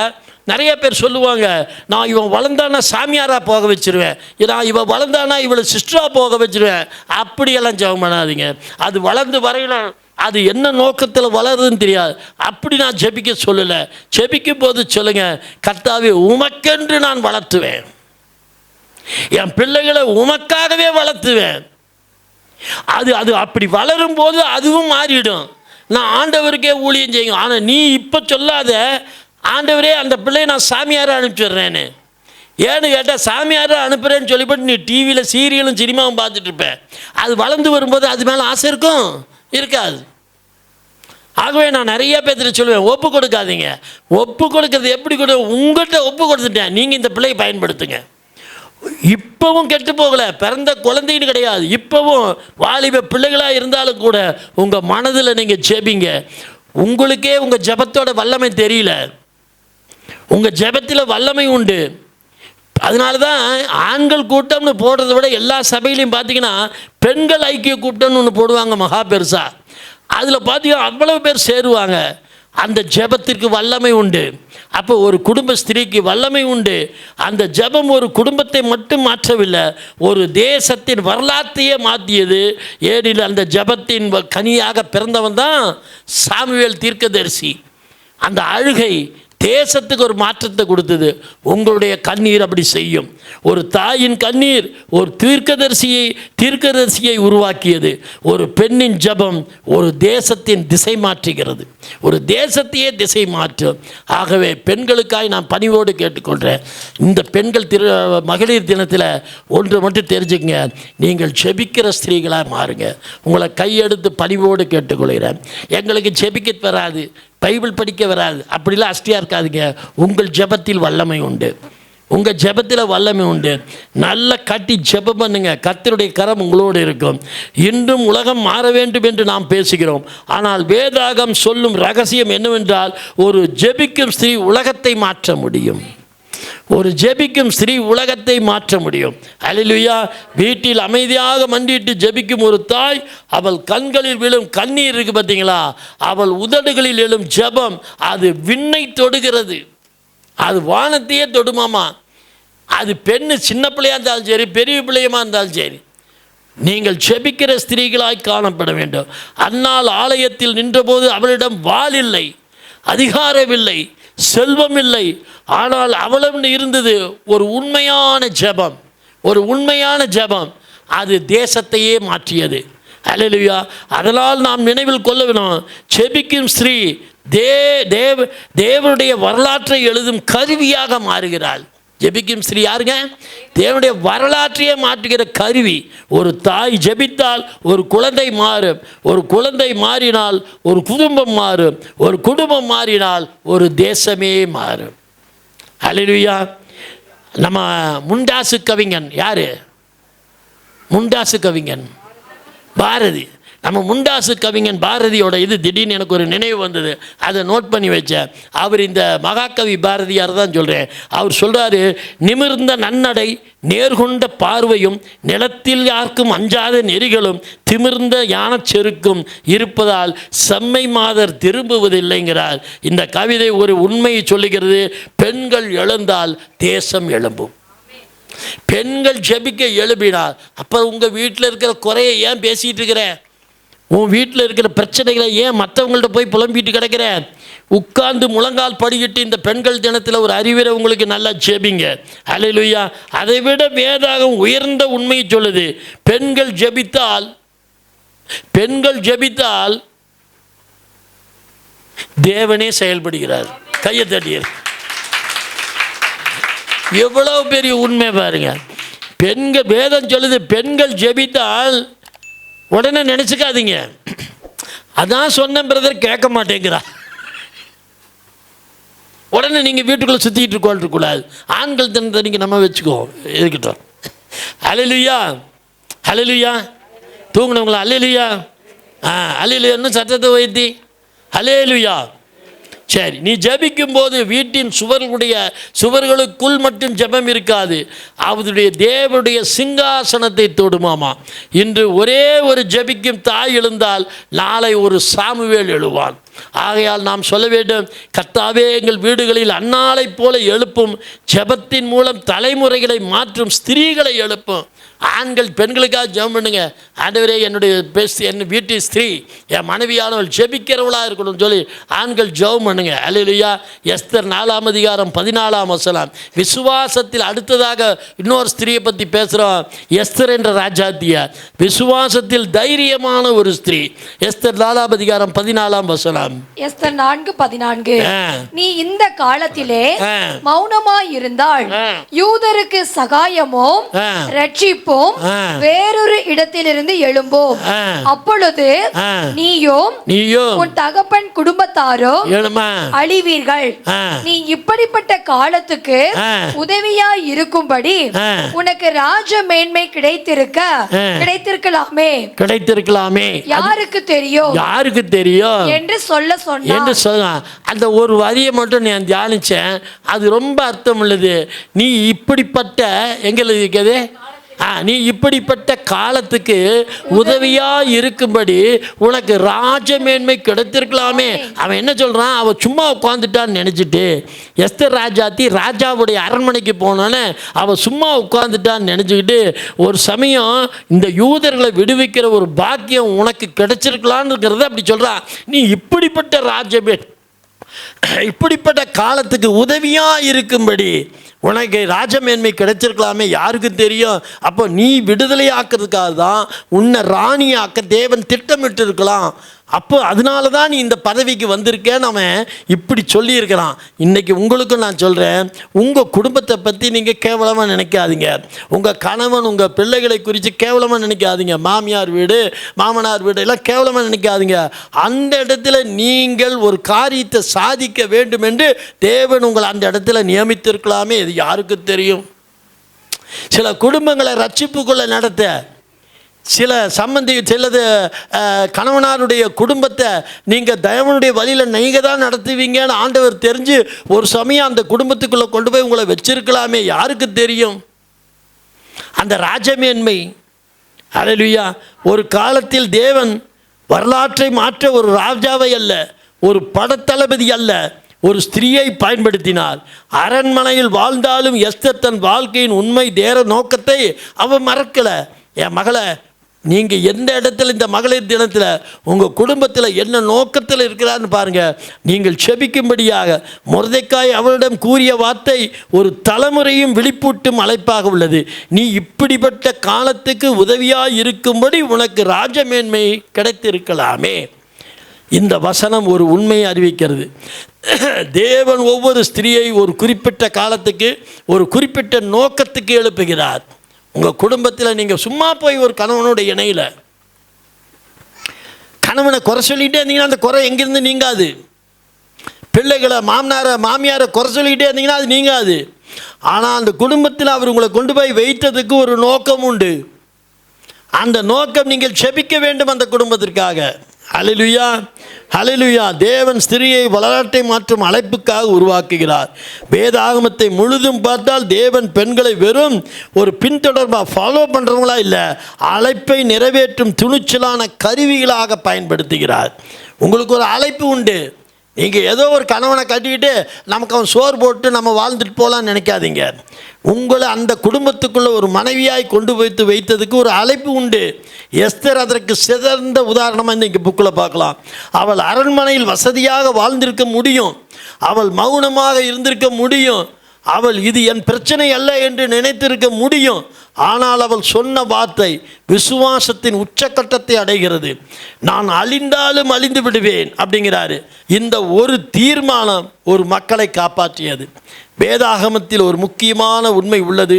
நிறைய பேர் சொல்லுவாங்க, நான் இவன் வளர்ந்தானா சாமியாராக போக வச்சுருவேன், நான் இவன் வளர்ந்தானா இவளை சிஸ்டராக போக வச்சுருவேன். அப்படியெல்லாம் ஜெபம் பண்ணாதீங்க. அது வளர்ந்து வரையில அது என்ன நோக்கத்தில் வளருதுன்னு தெரியாது. அப்படி நான் ஜெபிக்க சொல்லலை. ஜெபிக்கும் போது சொல்லுங்கள், கர்த்தாவே உமக்கென்று நான் வளர்த்துவேன், என் பிள்ளைகளை உமக்காகவே வளர்த்துவேன். அது அப்படி வளரும் போது அதுவும் மாறிடும். நான் ஆண்டவருக்கே ஊழியம் செய்யும். ஆனால் நீ இப்போ சொல்லாத, ஆண்டவரே அந்த பிள்ளையை நான் சாமியாராக அனுப்பிச்சிடுறேன்னு. ஏன்னு கேட்டால் சாமியாராக அனுப்புகிறேன்னு சொல்லிவிட்டு நீ டிவியில் சீரியலும் சினிமாவும் பார்த்துட்டு இருப்பேன். அது வளர்ந்து வரும்போது அது மேலே ஆசை இருக்கும் இருக்காது. ஆகவே நான் நிறைய பேர்த்து சொல்லுவேன், ஒப்பு கொடுக்காதீங்க. ஒப்பு கொடுக்கறது எப்படி உங்கள்கிட்ட ஒப்பு கொடுத்துட்டேன், நீங்கள் இந்த பிள்ளையை பயன்படுத்துங்க. இப்போவும் கெட்டு போகலை, பிறந்த குழந்தைன்னு கிடையாது. இப்போவும் வாலிப பிள்ளைகளாக இருந்தாலும் கூட உங்கள் மனதில் நீங்கள் ஜெபிங்க. உங்களுக்கே உங்கள் ஜெபத்தோட வல்லமை தெரியல, உங்கள் ஜெபத்தில் வல்லமை உண்டு. அதனால தான் ஆண்கள் கூட்டம்னு போடுறத விட எல்லா சபையிலையும் பார்த்தீங்கன்னா பெண்கள் ஐக்கிய கூட்டம்னு ஒன்று போடுவாங்க, மகா பெருசா. அதில் பார்த்தீங்கன்னா அவ்வளவு பேர் சேருவாங்க. அந்த ஜெபத்திற்கு வல்லமை உண்டு. அப்போ ஒரு குடும்ப ஸ்திரீக்கு வல்லமை உண்டு. அந்த ஜெபம் ஒரு குடும்பத்தை மட்டும் மாற்றவில்லை, ஒரு தேசத்தின் வரலாற்றையே மாற்றியது. ஏனில் அந்த ஜெபத்தின் கனியாக பிறந்தவன் தான் சாமுவேல் தீர்க்கதரிசி. அந்த அழுகை தேசத்துக்கு ஒரு மாற்றத்தை கொடுத்தது. உங்களுடைய கண்ணீர் அப்படி செய்யும். ஒரு தாயின் கண்ணீர் ஒரு தீர்க்கதரிசியை உருவாக்கியது. ஒரு பெண்ணின் ஜெபம் ஒரு தேசத்தின் திசை மாற்றுகிறது, ஒரு தேசத்தையே திசை மாற்றும். ஆகவே பெண்களுக்காய் நான் பணிவோடு கேட்டுக்கொள்கிறேன். இந்த பெண்கள் மகளிர் தினத்தில் ஒன்று மட்டும் தெரிஞ்சுக்கங்க, நீங்கள் ஜெபிக்கிற ஸ்திரீகளாக மாறுங்க. உங்களை கையெடுத்து பணிவோடு கேட்டுக்கொள்கிறேன். எங்களுக்கு ஜெபிக்க வராது, பைபிள் படிக்க வராது, அப்படிலாம் அஸ்தியாக இருக்காதுங்க. உங்கள் ஜெபத்தில் வல்லமை உண்டு, உங்கள் ஜெபத்தில் வல்லமை உண்டு. நல்ல கட்டி ஜெபம் பண்ணுங்க, கர்த்தருடைய கரம் உங்களோடு இருக்கும். இன்றும் உலகம் மாற வேண்டும் என்று நாம் பேசுகிறோம். ஆனால் வேதாகம் சொல்லும் ரகசியம் என்னவென்றால், ஒரு ஜெபிக்கும் ஸ்திரீ உலகத்தை மாற்ற முடியும். ஒரு ஜெபிக்கும் ஸ்திரீ உலகத்தை மாற்ற முடியும். அல்லேலூயா. வீட்டில் அமைதியாக மண்டிட்டு ஜெபிக்கும் ஒரு தாய், அவள் கண்களில் விழும் கண்ணீர் இருக்கு பார்த்தீங்களா, அவள் உதடுகளில் எழும் ஜெபம் அது விண்ணை தொடுகிறது, அது வானத்தையே தொடுமாமா. அது பெண்ணு சின்ன பிள்ளையாக இருந்தாலும் சரி, பெரிய பிள்ளையமாக இருந்தாலும் சரி, நீங்கள் ஜெபிக்கிற ஸ்திரீகளாய் காணப்பட வேண்டும். அன்னாள் ஆலயத்தில் நின்றபோது அவளிடம் வாள் இல்லை, அதிகாரம் இல்லை, செல்வம் இல்லை. ஆனால் அவளும் இருந்தது ஒரு உண்மையான ஜெபம், ஒரு உண்மையான ஜெபம். அது தேசத்தையே மாற்றியது. அல்லேலூயா. அதனால் நாம் நினைவில் கொள்ள வேணும், ஜெபிக்கும் ஸ்திரீ தேவனுடைய வரலாற்றை எழுதும் கருவியாக மாறுகிறாள். ஜெபிக்கும் ஸ்திரீ யாருங்க? தேவனுடைய வரலாற்றையே மாற்றுகிற கருவி. ஒரு தாய் ஜெபித்தால் ஒரு குழந்தை மாறும், ஒரு குழந்தை மாறினால் ஒரு குடும்பம் மாறும், ஒரு குடும்பம் மாறினால் ஒரு தேசமே மாறும். அல்லேலூயா. நம்ம முண்டாசு கவிஞன் யாரு? முண்டாசு கவிஞன் பாரதி. நம்ம முண்டாசு கவிஞன் பாரதியோட இது திடீர்னு எனக்கு ஒரு நினைவு வந்தது, அதை நோட் பண்ணி வச்சேன். அவர் இந்த மகாகவி பாரதியார் தான் சொல்கிறேன். அவர் சொல்கிறாரு, நிமிர்ந்த நன்னடை, நேர்கொண்ட பார்வையும், நிலத்தில் யாருக்கும் அஞ்சாத நெறிகளும், திமிர்ந்த யானச்செருக்கும் இருப்பதால் செம்மை மாதர் திரும்புவதில்லைங்கிறார். இந்த கவிதை ஒரு உண்மையை சொல்லுகிறது. பெண்கள் எழுந்தால் தேசம் எழும்பும். பெண்கள் ஜெபிக்க எழுப்பினார். அப்போ உங்கள் வீட்டில் இருக்கிற குறையை ஏன் பேசிகிட்டு இருக்கிற? உன் வீட்டில் இருக்கிற பிரச்சனைகளை ஏன் மற்றவங்கள்ட்ட போய் புலம்பிட்டு கிடக்கிற? உட்கார்ந்து முழங்கால் படிக்கிட்டு இந்த பெண்கள் தினத்தில் ஒரு அறிவுரை உங்களுக்கு நல்லா ஜெபிங்க. அல்லேலூயா. அதை விட வேதாகம் உயர்ந்த உண்மையை சொல்லுது. பெண்கள் ஜெபித்தால் தேவனே செயல்படுகிறார். கையை தட்டியர். எவ்வளவு பெரிய உண்மை பாருங்க. பெண்கள், வேதம் சொல்லுது, பெண்கள் ஜெபித்தால், உடனே நினச்சிக்காதீங்க அதான் சொன்ன பிரதர் கேட்க மாட்டேங்கிறா, உடனே நீங்கள் வீட்டுக்குள்ளே சுற்றிட்டு இருக்கக்கூடாது. ஆண்கள் தினத்தை நீங்கள் நம்ம வச்சுக்கோ இருக்கட்டும். அல்லேலூயா. அல்லேலூயா. தூங்கினவங்களா அல்லேலூயா. அல்லேலூயா. இன்னும் சத்தத்தை வைத்தி அல்லேலூயா. சரி, நீ ஜெபிக்கும் போது வீட்டின் சுவர்களுக்குள் மட்டும் ஜெபம் இருக்காது, அவருடைய தேவனுடைய சிங்காசனத்தை தொடுமாமா. இன்று ஒரே ஒரு ஜெபிக்கும் தாய் எழுந்தால் நாளை ஒரு சாமுவேல் எழுவான். ஆகையால் நாம் சொல்ல வேண்டும், கர்த்தாவே எங்கள் வீடுகளில் அன்னாளைப் போல எழுப்பும், ஜெபத்தின் மூலம் தலைமுறைகளை மாற்றும் ஸ்திரீகளை எழுப்பும். ஆண்கள் பெண்களுக்காக ஜெபம் பண்ணுங்க. ஆண்டவரே, என் வீட்டு ஸ்திரீ, என் மனைவியானவள் ஜெபிக்கிறவளாக இருக்கணும்னு சொல்லி ஆண்கள் ஜெபம் பண்ணுங்க. அல்லேலூயா. எஸ்தர் 4ஆம் அதிகாரம் 14ஆம் வசனம். விசுவாசத்தில் அடுத்ததாக இன்னொரு ஸ்திரீயை பற்றி பேசுகிறோம். எஸ்தர் என்ற ராஜாத்தியார் விசுவாசத்தில் தைரியமான ஒரு ஸ்திரீ. எஸ்தர் 4ஆம் அதிகாரம் 14ஆம் வசனம். எஸ்தர் 4:14. நீ இந்த காலத்திலே மௌனமாய் இருந்தால் யூதருக்கு சகாயமும் ரட்சிப்பும் வேறொரு இடத்திலிருந்து எழும்போம். அப்பொழுது நீயும் உன் தகப்பன் குடும்பத்தாரும் அழிவீர்கள். நீ இப்படிப்பட்ட காலத்துக்கு உதவியாய் இருக்கும்படி உனக்கு ராஜ மேன்மை கிடைத்திருக்கலாமே. யாருக்கு தெரியும் என்று சொன்னான். அந்த ஒரு வரியை மட்டும் நான் தியானிச்சேன். அது ரொம்ப அர்த்தம் உள்ளது. நீ இப்படிப்பட்ட எங்களுக்கு இருக்குது, நீ இப்படிப்பட்ட காலத்துக்கு உதவியா இருக்கும்படி உனக்கு ராஜமேன்மை கிடைத்திருக்கலாமே. அவன் என்ன சொல்றான்? அவன் சும்மா உட்காந்துட்டான்னு நினைச்சிட்டு, எஸ்தர் ராஜாத்தி ராஜாவுடைய அரண்மனைக்கு போனோன்னு அவன் சும்மா உட்காந்துட்டான்னு நினைச்சுக்கிட்டு, ஒரு சமயம் இந்த யூதர்களை விடுவிக்கிற ஒரு பாக்கியம் உனக்கு கிடைச்சிருக்கலான்னு அப்படி சொல்றான். நீ இப்படிப்பட்ட காலத்துக்கு உதவியா இருக்கும்படி உனக்கு ராஜமேன்மை கிடைச்சிருக்கலாமே. யாருக்கு தெரியும்? அப்போ நீ விடுதலை ஆக்கிறதுக்காக தான் உன்னை ராணியாக்க தேவன் திட்டமிட்டு இருக்கலாம். அப்போ அதனால தான் நீ இந்த பதவிக்கு வந்திருக்கேன்னு அவன் இப்படி சொல்லியிருக்கிறான். இன்றைக்கி உங்களுக்கும் நான் சொல்கிறேன், உங்கள் குடும்பத்தை பற்றி நீங்கள் கேவலமாக நினைக்காதீங்க. உங்கள் கணவன் உங்கள் பிள்ளைகளை குறித்து கேவலமாக நினைக்காதீங்க. மாமியார் வீடு மாமனார் வீடு எல்லாம் கேவலமாக நினைக்காதீங்க. அந்த இடத்துல நீங்கள் ஒரு காரியத்தை சாதிக்க வேண்டும் என்று தேவன் உங்களை அந்த இடத்துல நியமித்திருக்கலாமே. இது யாருக்கு தெரியும்? சில குடும்பங்களை ரட்சிப்புக்குள்ளே நடத்த சிலது கணவனாருடைய குடும்பத்தை நீங்கள் தேவனுடைய வழியில் நீங்கள் தான் நடத்துவீங்கன்னு ஆண்டவர் தெரிஞ்சு ஒரு சமயம் அந்த குடும்பத்துக்குள்ளே கொண்டு போய் உங்களை வச்சிருக்கலாமே. யாருக்கு தெரியும் அந்த ராஜமேன்மை? அல்லேலூயா. ஒரு காலத்தில் தேவன் வரலாற்றை மாற்ற ஒரு ராஜாவை அல்ல, ஒரு படத்தளபதி அல்ல, ஒரு ஸ்திரீயை பயன்படுத்தினார். அரண்மனையில் வாழ்ந்தாலும் எஸ்தர் தன் வாழ்க்கையின் உண்மை தேர நோக்கத்தை அவன் மறக்கலை. என் மகளை, நீங்கள் எந்த இடத்துல இந்த மகளிர் தினத்தில் உங்கள் குடும்பத்தில் என்ன நோக்கத்தில் இருக்கிறான்னு பாருங்கள். நீங்கள் செபிக்கும்படியாக மொர்தெக்காய் அவளிடம் கூறிய வார்த்தை ஒரு தலைமுறையும் விழிப்பூட்டும் அழைப்பாக உள்ளது. நீ இப்படிப்பட்ட காலத்துக்கு உதவியாக இருக்கும்படி உனக்கு ராஜமேன்மை கிடைத்திருக்கலாமே. இந்த வசனம் ஒரு உண்மையை அறிவிக்கிறது. தேவன் ஒவ்வொரு ஸ்திரியை ஒரு குறிப்பிட்ட காலத்துக்கு ஒரு குறிப்பிட்ட நோக்கத்துக்கு எழுப்புகிறார். உங்கள் குடும்பத்தில் நீங்கள் சும்மா போய் ஒரு கணவனோட இணையில கணவனை குறை சொல்லிகிட்டே இருந்தீங்கன்னா அந்த குறை எங்கேருந்து நீங்காது. பிள்ளைகளை மாமியாரை குறை சொல்லிக்கிட்டே இருந்தீங்கன்னா அது நீங்காது. ஆனால் அந்த குடும்பத்தில் அவர் உங்களை கொண்டு போய் வைத்ததுக்கு ஒரு நோக்கம் உண்டு. அந்த நோக்கம் நீங்கள் செபிக்க வேண்டும் அந்த குடும்பத்திற்காக. ஹல்லேலூயா, ஹல்லேலூயா. தேவன் ஸ்திரியை வரலாற்றை மாற்றும் அழைப்புக்காக உருவாக்குகிறார். வேதாகமத்தை முழுதும் பார்த்தால் தேவன் பெண்களை வெறும் ஒரு பின்தொடர்பாக ஃபாலோ பண்ணுறவங்களா இல்லை, அழைப்பை நிறைவேற்றும் துணிச்சலான கருவிகளாக பயன்படுத்துகிறார். உங்களுக்கு ஒரு அழைப்பு உண்டு. நீங்கள் ஏதோ ஒரு கணவனை கட்டிக்கிட்டு நமக்கு அவன் சோறு போட்டு நம்ம வாழ்ந்துட்டு போகலான்னு நினைக்காதீங்க. உங்களை அந்த குடும்பத்துக்குள்ளே ஒரு மனைவியாய் கொண்டு வைத்ததுக்கு ஒரு அழைப்பு உண்டு. எஸ்தர் அதற்கு சிறந்த உதாரணமாக இன்றைக்கி புக்கில் பார்க்கலாம். அவள் அரண்மனையில் வசதியாக வாழ்ந்திருக்க முடியும், அவள் மௌனமாக இருந்திருக்க முடியும், அவள் இது என் பிரச்சனை அல்ல என்று நினைத்திருக்க முடியும். ஆனால் அவள் சொன்ன வார்த்தை விசுவாசத்தின் உச்சக்கட்டத்தை அடைகிறது. நான் அழிந்தாலும் அழிந்து விடுவேன் அப்படிங்கிறாரு. இந்த ஒரு தீர்மானம் ஒரு மக்களை காப்பாற்றியது. வேதாகமத்தில் ஒரு முக்கியமான உண்மை உள்ளது.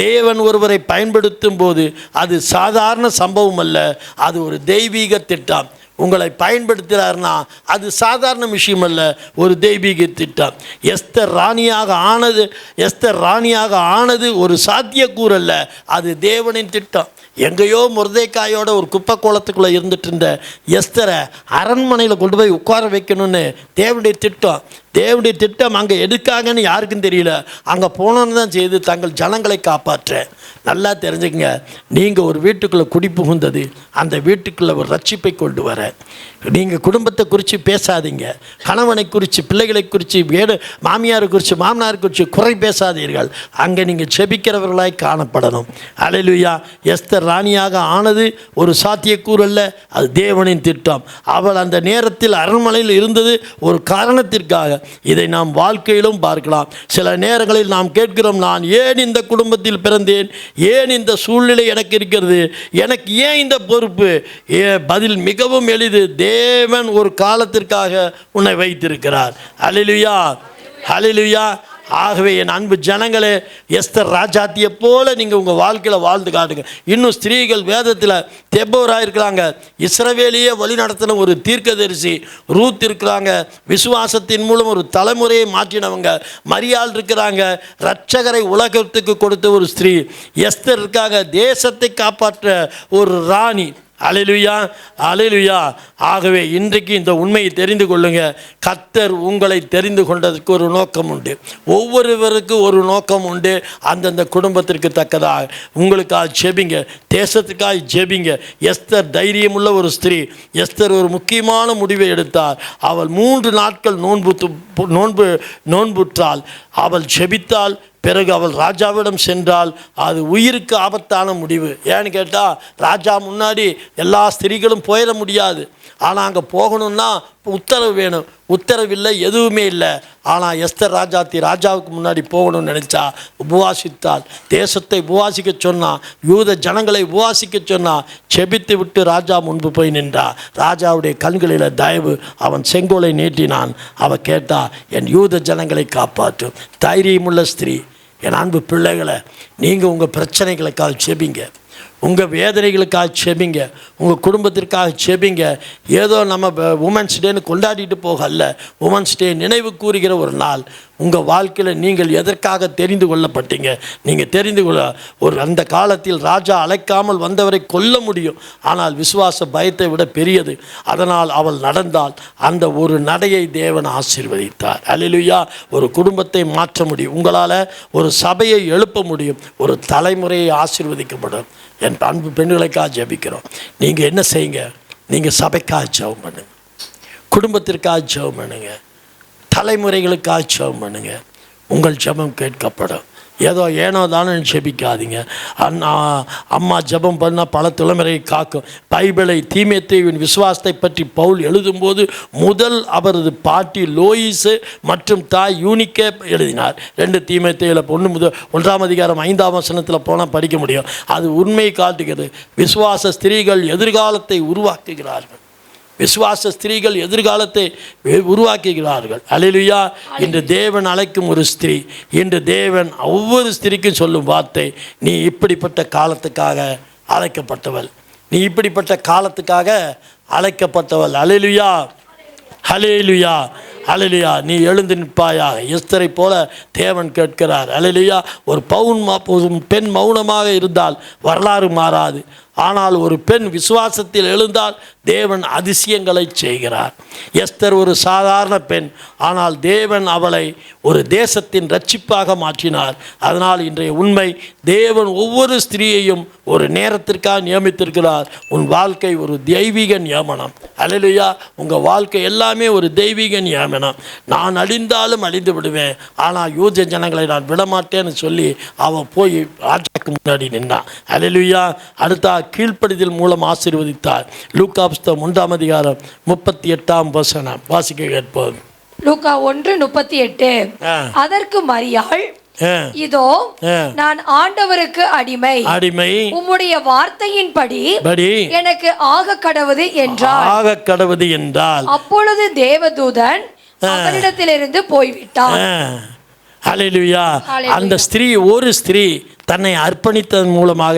தேவன் ஒருவரை பயன்படுத்தும் போது அது சாதாரண சம்பவம் அல்ல, அது ஒரு தெய்வீக திட்டம். உங்களை பயன்படுத்துகிறார்னா அது சாதாரண விஷயம் அல்ல, ஒரு தெய்வீக திட்டம். எஸ்தர் ராணியாக ஆனது ஒரு சாத்தியக்கூறு அல்ல, அது தேவனின் திட்டம். எங்கேயோ முருதைக்காயோட ஒரு குப்பை கோலத்துக்குள்ளே இருந்துட்டு இருந்த எஸ்தரை அரண்மனையில் கொண்டு போய் உட்கார வைக்கணும்னு தேவனுடைய திட்டம். தேவனுடைய திட்டம் அங்கே எதுக்காகன்னு யாருக்கும் தெரியல. அங்கே போனோன்னு தான் செய்து தங்கள் ஜனங்களை காப்பாற்ற. நல்லா தெரிஞ்சுக்கங்க, நீங்கள் ஒரு வீட்டுக்குள்ளே குடி புகுந்தது அந்த வீட்டுக்குள்ளே ஒரு ரட்சிப்பை கொண்டு வர. நீங்கள் குடும்பத்தை குறித்து பேசாதீங்க, கணவனை குறித்து, பிள்ளைகளை குறித்து, மாமியாரை குறித்து, மாமனாரை குறித்து குறை பேசாதீர்கள். அங்கே நீங்கள் செபிக்கிறவர்களாய் காணப்படணும். ஹல்லேலூயா. எஸ்தர் ராணியாக ஆனது ஒரு சாத்தியக்கூறு அல்ல, அது தேவனின் திட்டம். அவள் அந்த நேரத்தில் அரண்மனையில் இருந்தது ஒரு காரணத்திற்காக. இதை நாம் வாழ்க்கையிலும் பார்க்கலாம். சில நேரங்களில் நாம் கேட்கிறோம், நான் ஏன் இந்த குடும்பத்தில் பிறந்தேன், ஏன் இந்த சூழ்நிலை எனக்கு இருக்கிறது, எனக்கு ஏன் இந்த பொறுப்பு? பதில் மிகவும் எளிது. தேவன் ஒரு காலத்திற்காக உன்னை வைத்திருக்கிறார். ஹல்லேலூயா, ஹல்லேலூயா. ஆகவே என் அன்பு ஜனங்களே, எஸ்தர் ராஜாத்தியை போல நீங்கள் உங்கள் வாழ்க்கையில் வாழ்ந்து காட்டுங்க. இன்னும் ஸ்திரீகள் வேதத்தில் தெபோரா இருக்கிறாங்க, இஸ்ரவேலியே வழி நடத்தின ஒரு தீர்க்கதரிசி ரூத் இருக்கிறாங்க, விசுவாசத்தின் மூலம் ஒரு தலைமுறையை மாற்றினவங்க மரியாள் இருக்கிறாங்க, இரட்சகரை உலகத்துக்கு கொடுத்த ஒரு ஸ்திரீ எஸ்தர் இருக்காங்க, தேசத்தை காப்பாற்ற ஒரு ராணி. அல்லேலூயா, அல்லேலூயா. ஆகவே இன்றைக்கு இந்த உண்மையை தெரிந்து கொள்ளுங்க. கர்த்தர் உங்களை தெரிந்து கொண்டதற்கு ஒரு நோக்கம் உண்டு. ஒவ்வொருவருக்கும் ஒரு நோக்கம் உண்டு. அந்தந்த குடும்பத்திற்கு தக்கதாக உங்களுக்காக ஜெபிங்க, தேசத்துக்காக ஜெபிங்க. எஸ்தர் தைரியமுள்ள ஒரு ஸ்திரீ. எஸ்தர் ஒரு முக்கியமான முடிவை எடுத்தார். அவள் 3 நாட்கள் நோன்புற்றாள். அவள் ஜெபித்தாள். பிறகு அவள் ராஜாவிடம் சென்றால் அது உயிருக்கு ஆபத்தான முடிவு. ஏன்னு கேட்டால், ராஜா முன்னாடி எல்லா ஸ்திரீகளும் போயிட முடியாது. ஆனால் அங்கே போகணுன்னா உத்தரவு வேணும். உத்தரவில்லை, எதுவுமே இல்லை. ஆனால் எஸ்தர் ராஜாவுக்கு முன்னாடி போகணும்னு நினச்சா உபவாசித்தாள். தேசத்தை உபவாசிக்க சொன்னா, யூத ஜனங்களை உபவாசிக்க சொன்னா, செபித்து விட்டு ராஜா முன்பு போய் நின்றா. ராஜாவுடைய கண்களில் தயவு. அவன் செங்கோலை நீட்டினான். அவன் கேட்டா, என் யூத ஜனங்களை காப்பாற்றும். தைரியமுள்ள ஸ்திரீ. என் அன்பு பிள்ளைகளை, நீங்கள் உங்கள் பிரச்சனைகளுக்காக செபிங்க, உங்கள் வேதனைகளுக்காக செபிங்க, உங்கள் குடும்பத்திற்காக செபிங்க. ஏதோ நம்ம உமன்ஸ் டேன்னு கொண்டாடிட்டு போகல, உமன்ஸ் டே நினைவு கூறுகிற ஒரு நாள். உங்கள் வாழ்க்கையில் நீங்கள் எதற்காக தெரிந்து கொள்ளப்பட்டீங்க? நீங்கள் தெரிந்து கொள்ள அந்த காலத்தில் ராஜா அழைக்காமல் வந்தவரை கொல்ல முடியும், ஆனால் விசுவாச பயத்தை விட பெரியது. அதனால் அவள் நடந்தால் அந்த ஒரு நடையை தேவன் ஆசீர்வதித்தார். அல்லேலூயா. ஒரு குடும்பத்தை மாற்ற முடியும், உங்களால் ஒரு சபையை எழுப்ப முடியும், ஒரு தலைமுறையை ஆசீர்வதிக்கப்படும். என் அன்பு பெண்களுக்காக ஜெபிக்கிறோம். நீங்கள் என்ன செய்யுங்க? நீங்கள் சபைக்காக ஜெபம் பண்ணுங்க, குடும்பத்திற்காக ஜெபம் பண்ணுங்க, தலைமுறைகளுக்காக ஜெபம் பண்ணுங்க. உங்கள் ஜெபம் கேட்கப்படும். ஏனோ தானே ஜெபிக்காதீங்க. அம்மா ஜெபம் பண்ணால் பல தலைமுறை காக்கும். பைபிளை தீமோத்தேயுவின் விசுவாசத்தை பற்றி பவுல் எழுதும்போது முதல் அவரது பாட்டி லோயிஸு மற்றும் தாய் யூனிக்கே எழுதினார். 2 தீமோத்தேயுல 1ஆம் அதிகாரம் 5ஆம் வசனத்தில் போனால் படிக்க முடியும். அது உண்மை காட்டுகிறது. விசுவாச ஸ்திரீகள் எதிர்காலத்தை உருவாக்குகிறார்கள். விசுவாச ஸ்திரீகள் எதிர்காலத்தை உருவாக்குகிறார்கள். அல்லேலூயா. இன்று தேவன் அழைக்கும் ஒரு ஸ்திரீ, இன்று தேவன் ஒவ்வொரு ஸ்திரீக்கும் சொல்லும் வார்த்தை, நீ இப்படிப்பட்ட காலத்துக்காக அழைக்கப்பட்டவள், நீ இப்படிப்பட்ட காலத்துக்காக அழைக்கப்பட்டவள். அல்லேலூயா, அல்லேலூயா, அல்லேலூயா. நீ எழுந்து நிற்பாயாக. எஸ்தரை போல தேவன் கேட்கிறார். அல்லேலூயா. ஒரு பெண் மௌனமாக இருந்தால் வரலாறு மாறாது. ஆனால் ஒரு பெண் விசுவாசத்தில் எழுந்தால் தேவன் அதிசயங்களை செய்கிறார். எஸ்தர் ஒரு சாதாரண பெண், ஆனால் தேவன் அவளை ஒரு தேசத்தின் இரட்சிப்பாக மாற்றினார். அதனால் இன்றைய உண்மை, தேவன் ஒவ்வொரு ஸ்திரீயையும் ஒரு நேரத்திற்காக நியமித்திருக்கிறார். உன் வாழ்க்கை ஒரு தெய்வீக நியமனம். அல்லேலூயா. உங்கள் வாழ்க்கை எல்லாமே ஒரு தெய்வீக நியமனம். நான் அழிந்தாலும் அழிந்து விடுவேன், ஆனால் யூத ஜனங்களை நான் விடமாட்டேன்னு சொல்லி அவன் போய் ராஜாக்கு முன்னாடி நின்றான். அல்லேலூயா. அடுத்த கீழ்ப்படிதல் மூலம் ஆசீர்வதித்தார். லூக்கா புஸ்தகம் 1ஆம் அதிகாரம் 38ஆம் வசனம் வாசிக்க கேட்போம். லூக்கா 1:38. அதற்கு மரியாள், இதோ நான் ஆண்டவருக்கு அடிமை, உம்முடைய வார்த்தையின்படி எனக்கு ஆக கடவுது என்றால். அப்பொழுது தேவதூதன் அவரிடத்திலிருந்து போய்விட்டார். அல்லேலூயா. அந்த ஸ்திரீ, ஒரு ஸ்திரீ தன்னை அர்ப்பணித்ததன் மூலமாக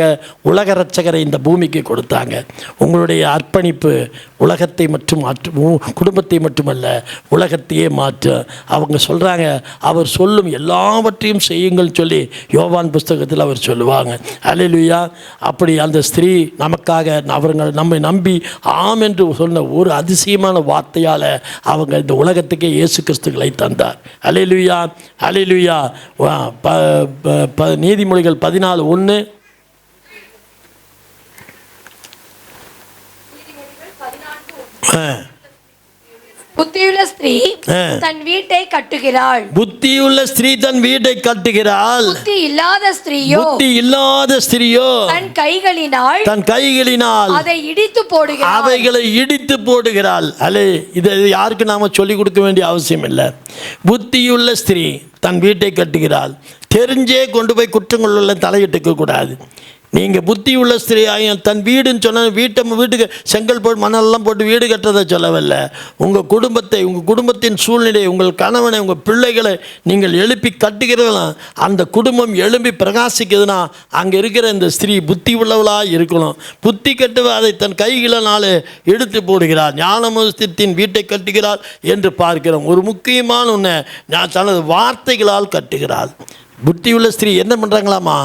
உலக ரட்சகரை இந்த பூமிக்கு கொடுத்தாங்க. உங்களுடைய அர்ப்பணிப்பு உலகத்தை மற்றும் குடும்பத்தை மட்டுமல்ல, உலகத்தையே மாற்றும். அவங்க சொல்கிறாங்க, அவர் சொல்லும் எல்லாவற்றையும் செய்யுங்கள் சொல்லி யோவான் புஸ்தகத்தில் அவர் சொல்லுவாங்க. அல்லேலூயா. அப்படி அந்த ஸ்திரீ நமக்காக நம்மை நம்பி ஆம் என்று சொன்ன ஒரு அதிசயமான வார்த்தையால் அவங்க இந்த உலகத்துக்கே இயேசு கிறிஸ்துக்களை தந்தார். அல்லேலூயா, அல்லேலூயா. நீதிமொழிகள் 14:1. புத்தியுள்ள ஸ்திரீ தன் வீட்டை கட்டுகிறாள். புத்தியுள்ள ஸ்திரீ தன் வீட்டை கட்டுகிறாள். புத்தி இல்லாத ஸ்திரீயோ தன் கைகளினால் அதை இடித்து போடுகிறாள். இதை யாருக்கு நாம சொல்லிக் கொடுக்க வேண்டிய அவசியம் இல்லை. புத்தியுள்ள ஸ்திரீ தன் வீட்டை கட்டுகிறாள். தெரிஞ்சே கொண்டு போய் குற்றங்களுள்ள தலையிட்டுக்க கூடாது. நீங்கள் புத்தி உள்ள ஸ்திரீயாயும் தன் வீடுன்னு சொன்னால் வீட்டுக்கு செங்கல் போட்டு மணலெல்லாம் போட்டு வீடு கட்டுறதை சொல்லவில்லை. உங்கள் குடும்பத்தை, உங்கள் குடும்பத்தின் சூழ்நிலை, உங்கள் கணவனை, உங்கள் பிள்ளைகளை நீங்கள் எழுப்பி கட்டுகிறதெல்லாம் அந்த குடும்பம் எழுப்பி பிரகாசிக்குதுன்னா அங்கே இருக்கிற இந்த ஸ்திரீ புத்தி உள்ளவளாக இருக்கணும். புத்தி கட்டுவ அதை தன் கைகளினாலே எடுத்து போடுகிறார். ஞானமோஸ்தின் வீட்டை கட்டுகிறார் என்று பார்க்கிறோம். ஒரு முக்கியமான ஒன்று, நான் தனது வார்த்தைகளால் கட்டுகிறாள். புத்தியுள்ள ஸ்திரீ என்ன பண்ணுறாங்களாமா,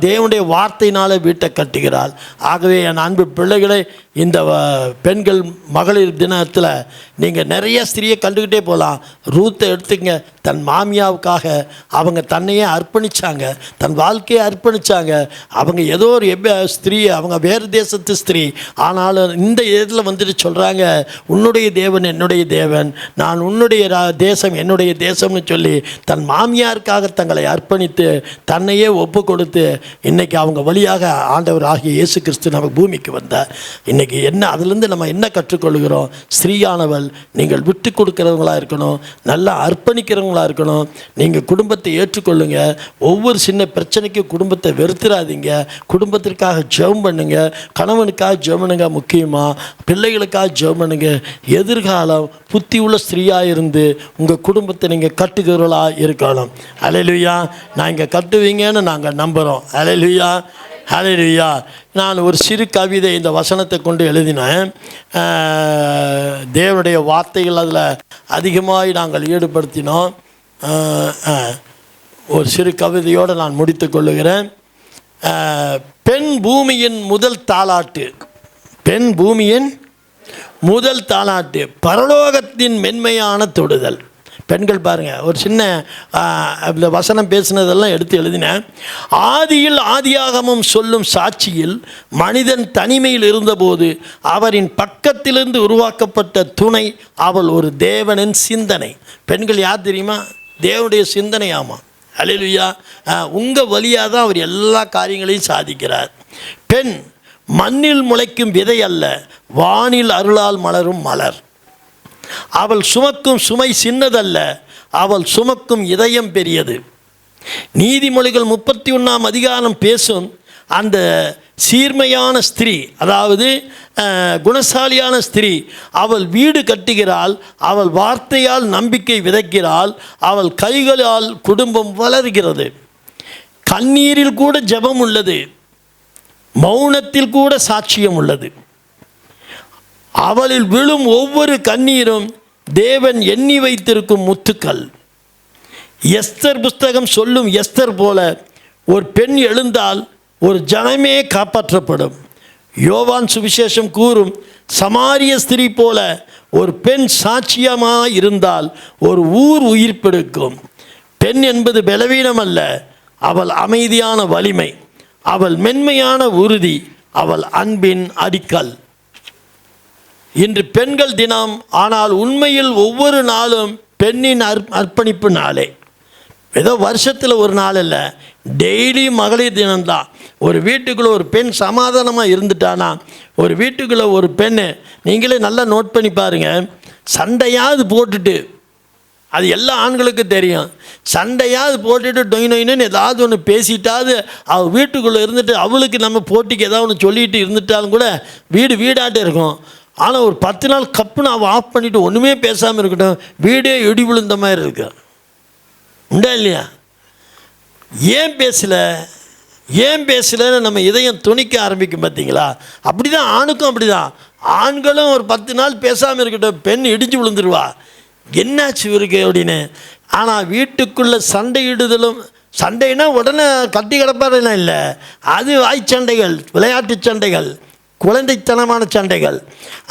தேவனுடைய வார்த்தையினால வீட்டை கட்டுகிறாள். ஆகவே என் அன்பு பிள்ளைகளை, இந்த பெண்கள் மகளிர் தினத்தில் நீங்கள் நிறைய ஸ்திரீயை கண்டுக்கிட்டே போகலாம். ரூத்தை எடுத்துங்க. தன் மாமியாவுக்காக அவங்க தன்னையே அர்ப்பணித்தாங்க, தன் வாழ்க்கையை அர்ப்பணித்தாங்க. அவங்க ஏதோ ஒரு ஸ்திரீ, அவங்க வேறு தேசத்து ஸ்திரீ, ஆனாலும் இந்த இதில் வந்துட்டு சொல்கிறாங்க, உன்னுடைய தேவன் என்னுடைய தேவன், நான் உன்னுடைய தேசம் என்னுடைய தேசம்னு சொல்லி தன் மாமியாருக்காக தங்களை அர்ப்பணித்து தன்னையே ஒப்பு கொடுத்து இன்றைக்கி அவங்க வழியாக ஆண்டவர் ஆகிய இயேசு கிறிஸ்து நம்ம பூமிக்கு வந்தார். இன்றைக்கி என்ன அதிலிருந்து நம்ம என்ன கற்றுக்கொள்கிறோம்? ஸ்திரீயானவள் நீங்கள் விட்டு கொடுக்குறவங்களாக இருக்கணும், நல்லா அர்ப்பணிக்கிறவங்களாக இருக்கணும். நீங்கள் குடும்பத்தை ஏற்றுக்கொள்ளுங்க. ஒவ்வொரு சின்ன பிரச்சனைக்கும் குடும்பத்தை வெறுத்துறாதீங்க. குடும்பத்திற்காக ஜெபம் பண்ணுங்க. கணவனுக்காக ஜெபம் பண்ணுங்க, முக்கியமாக பிள்ளைகளுக்காக ஜெபம் பண்ணுங்க. எதிர்காலம் புத்தி உள்ள ஸ்திரீயாக இருந்து உங்கள் குடும்பத்தை நீங்கள் கட்டுகிறவர்களாக இருக்கணும். அல்லேலூயா. நான் இங்கே கட்டுவீங்கன்னு நாங்கள் நம்புகிறோம். அல்லேலூயா, அல்லேலூயா. நான் ஒரு சிறு கவிதை இந்த வசனத்தை கொண்டு எழுதினேன். தேவனுடைய வார்த்தைகள் அதில் அதிகமாக நாங்கள் ஈடுபடுத்தினோம். ஒரு சிறு கவிதையோடு நான் முடித்து கொள்ளுகிறேன். பெண் பூமியின் முதல் தாலாட்டு, பெண் பூமியின் முதல் தாலாட்டு, பரலோகத்தின் மென்மையான தொடுதல். பெண்கள் பாருங்கள், ஒரு சின்ன வசனம் பேசினதெல்லாம் எடுத்து எழுதினேன். ஆதியில் ஆதியாகமம் சொல்லும் சாட்சியில் மனிதன் தனிமையில் இருந்தபோது அவரின் பக்கத்திலிருந்து உருவாக்கப்பட்ட துணை அவள் ஒரு தேவனின் சிந்தனை. பெண்கள் யார் தெரியுமா? தேவனுடைய சிந்தனை. ஆமாம், அல்லேலூயா. உங்கள் வழியாக தான் அவர் எல்லா காரியங்களையும் சாதிக்கிறார். பெண் மண்ணில் முளைக்கும் விதை அல்ல, வானில் அருளால் மலரும் மலர். அவள் சுமக்கும் சுமை சின்னதல்ல, அவள் சுமக்கும் இதயம் பெரியது. நீதிமொழிகள் 31ஆம் அதிகாரம் பேசும் அந்த சீர்மையான ஸ்திரீ, அதாவது குணசாலியான ஸ்திரீ, அவள் வீடு கட்டுகிறாள், அவள் வார்த்தையால் நம்பிக்கை விதைக்கிறாள், அவள் கைகளால் குடும்பம் வளர்கிறது. கண்ணீரில் கூட ஜெபம் உள்ளது, மௌனத்தில் கூட சாட்சியம் உள்ளது. அவளில் விழும் ஒவ்வொரு கண்ணீரும் தேவன் எண்ணி வைத்திருக்கும் முத்துக்கள். எஸ்தர் புஸ்தகம் சொல்லும் எஸ்தர் போல ஒரு பெண் எழுந்தால் ஒரு ஜனமே காப்பாற்றப்படும். யோவான் சுவிசேஷம் கூறும் சமாரிய ஸ்திரீ போல ஒரு பெண் சாட்சியமாக இருந்தால் ஒரு ஊர் உயிர்ப்பெடுக்கும். பெண் என்பது பலவீனம் அல்ல, அவள் அமைதியான வலிமை, அவள் மென்மையான உறுதி, அவள் அன்பின் அடிக்கல். இன்று பெண்கள் தினம், ஆனால் உண்மையில் ஒவ்வொரு நாளும் பெண்ணின் அர்ப்பணிப்பு நாளே. ஏதோ வருஷத்தில் ஒரு நாள் இல்லை, டெய்லி மகளிர் தினம்தான். ஒரு வீட்டுக்குள்ளே ஒரு பெண் சமாதானமாக இருந்துட்டானா, ஒரு வீட்டுக்குள்ளே ஒரு பெண், நீங்களே நல்லா நோட் பண்ணி பாருங்கள், சண்டையாவது போட்டுட்டு, அது எல்லா ஆண்களுக்கும் தெரியும், சண்டையாவது போட்டுட்டு டொயின்னு ஏதாவது ஒன்று பேசிட்டாவது அவள் வீட்டுக்குள்ளே இருந்துட்டு அவளுக்கு நம்ம போட்டிக்கு ஏதாவது ஒன்று சொல்லிட்டு இருந்துட்டாலும் கூட வீடு வீடாட்டே இருக்கும். ஆனால் ஒரு 10 நாள் கப்புன்னு அவள் ஆஃப் பண்ணிவிட்டு ஒன்றுமே பேசாமல் இருக்கட்டும், வீடே இடி விழுந்த மாதிரி இருக்கு. உண்டா இல்லையா? ஏன் பேசலைன்னு நம்ம இதயம் துணிக்க ஆரம்பிக்கும் பார்த்தீங்களா? அப்படி தான் ஆணுக்கும் அப்படி தான். ஆண்களும் ஒரு 10 நாள் பேசாமல் இருக்கட்டும், பெண் இடிஞ்சு விழுந்துருவா, என்னாச்சு இவருக்கு அப்படின்னு. ஆனால் வீட்டுக்குள்ளே சண்டையிடுதலும், சண்டைனா உடனே கட்டி கிடப்பாருன்னா இல்லை, அது வாய்ச்சண்டைகள், விளையாட்டு சண்டைகள், குழந்தைத்தனமான சண்டைகள்.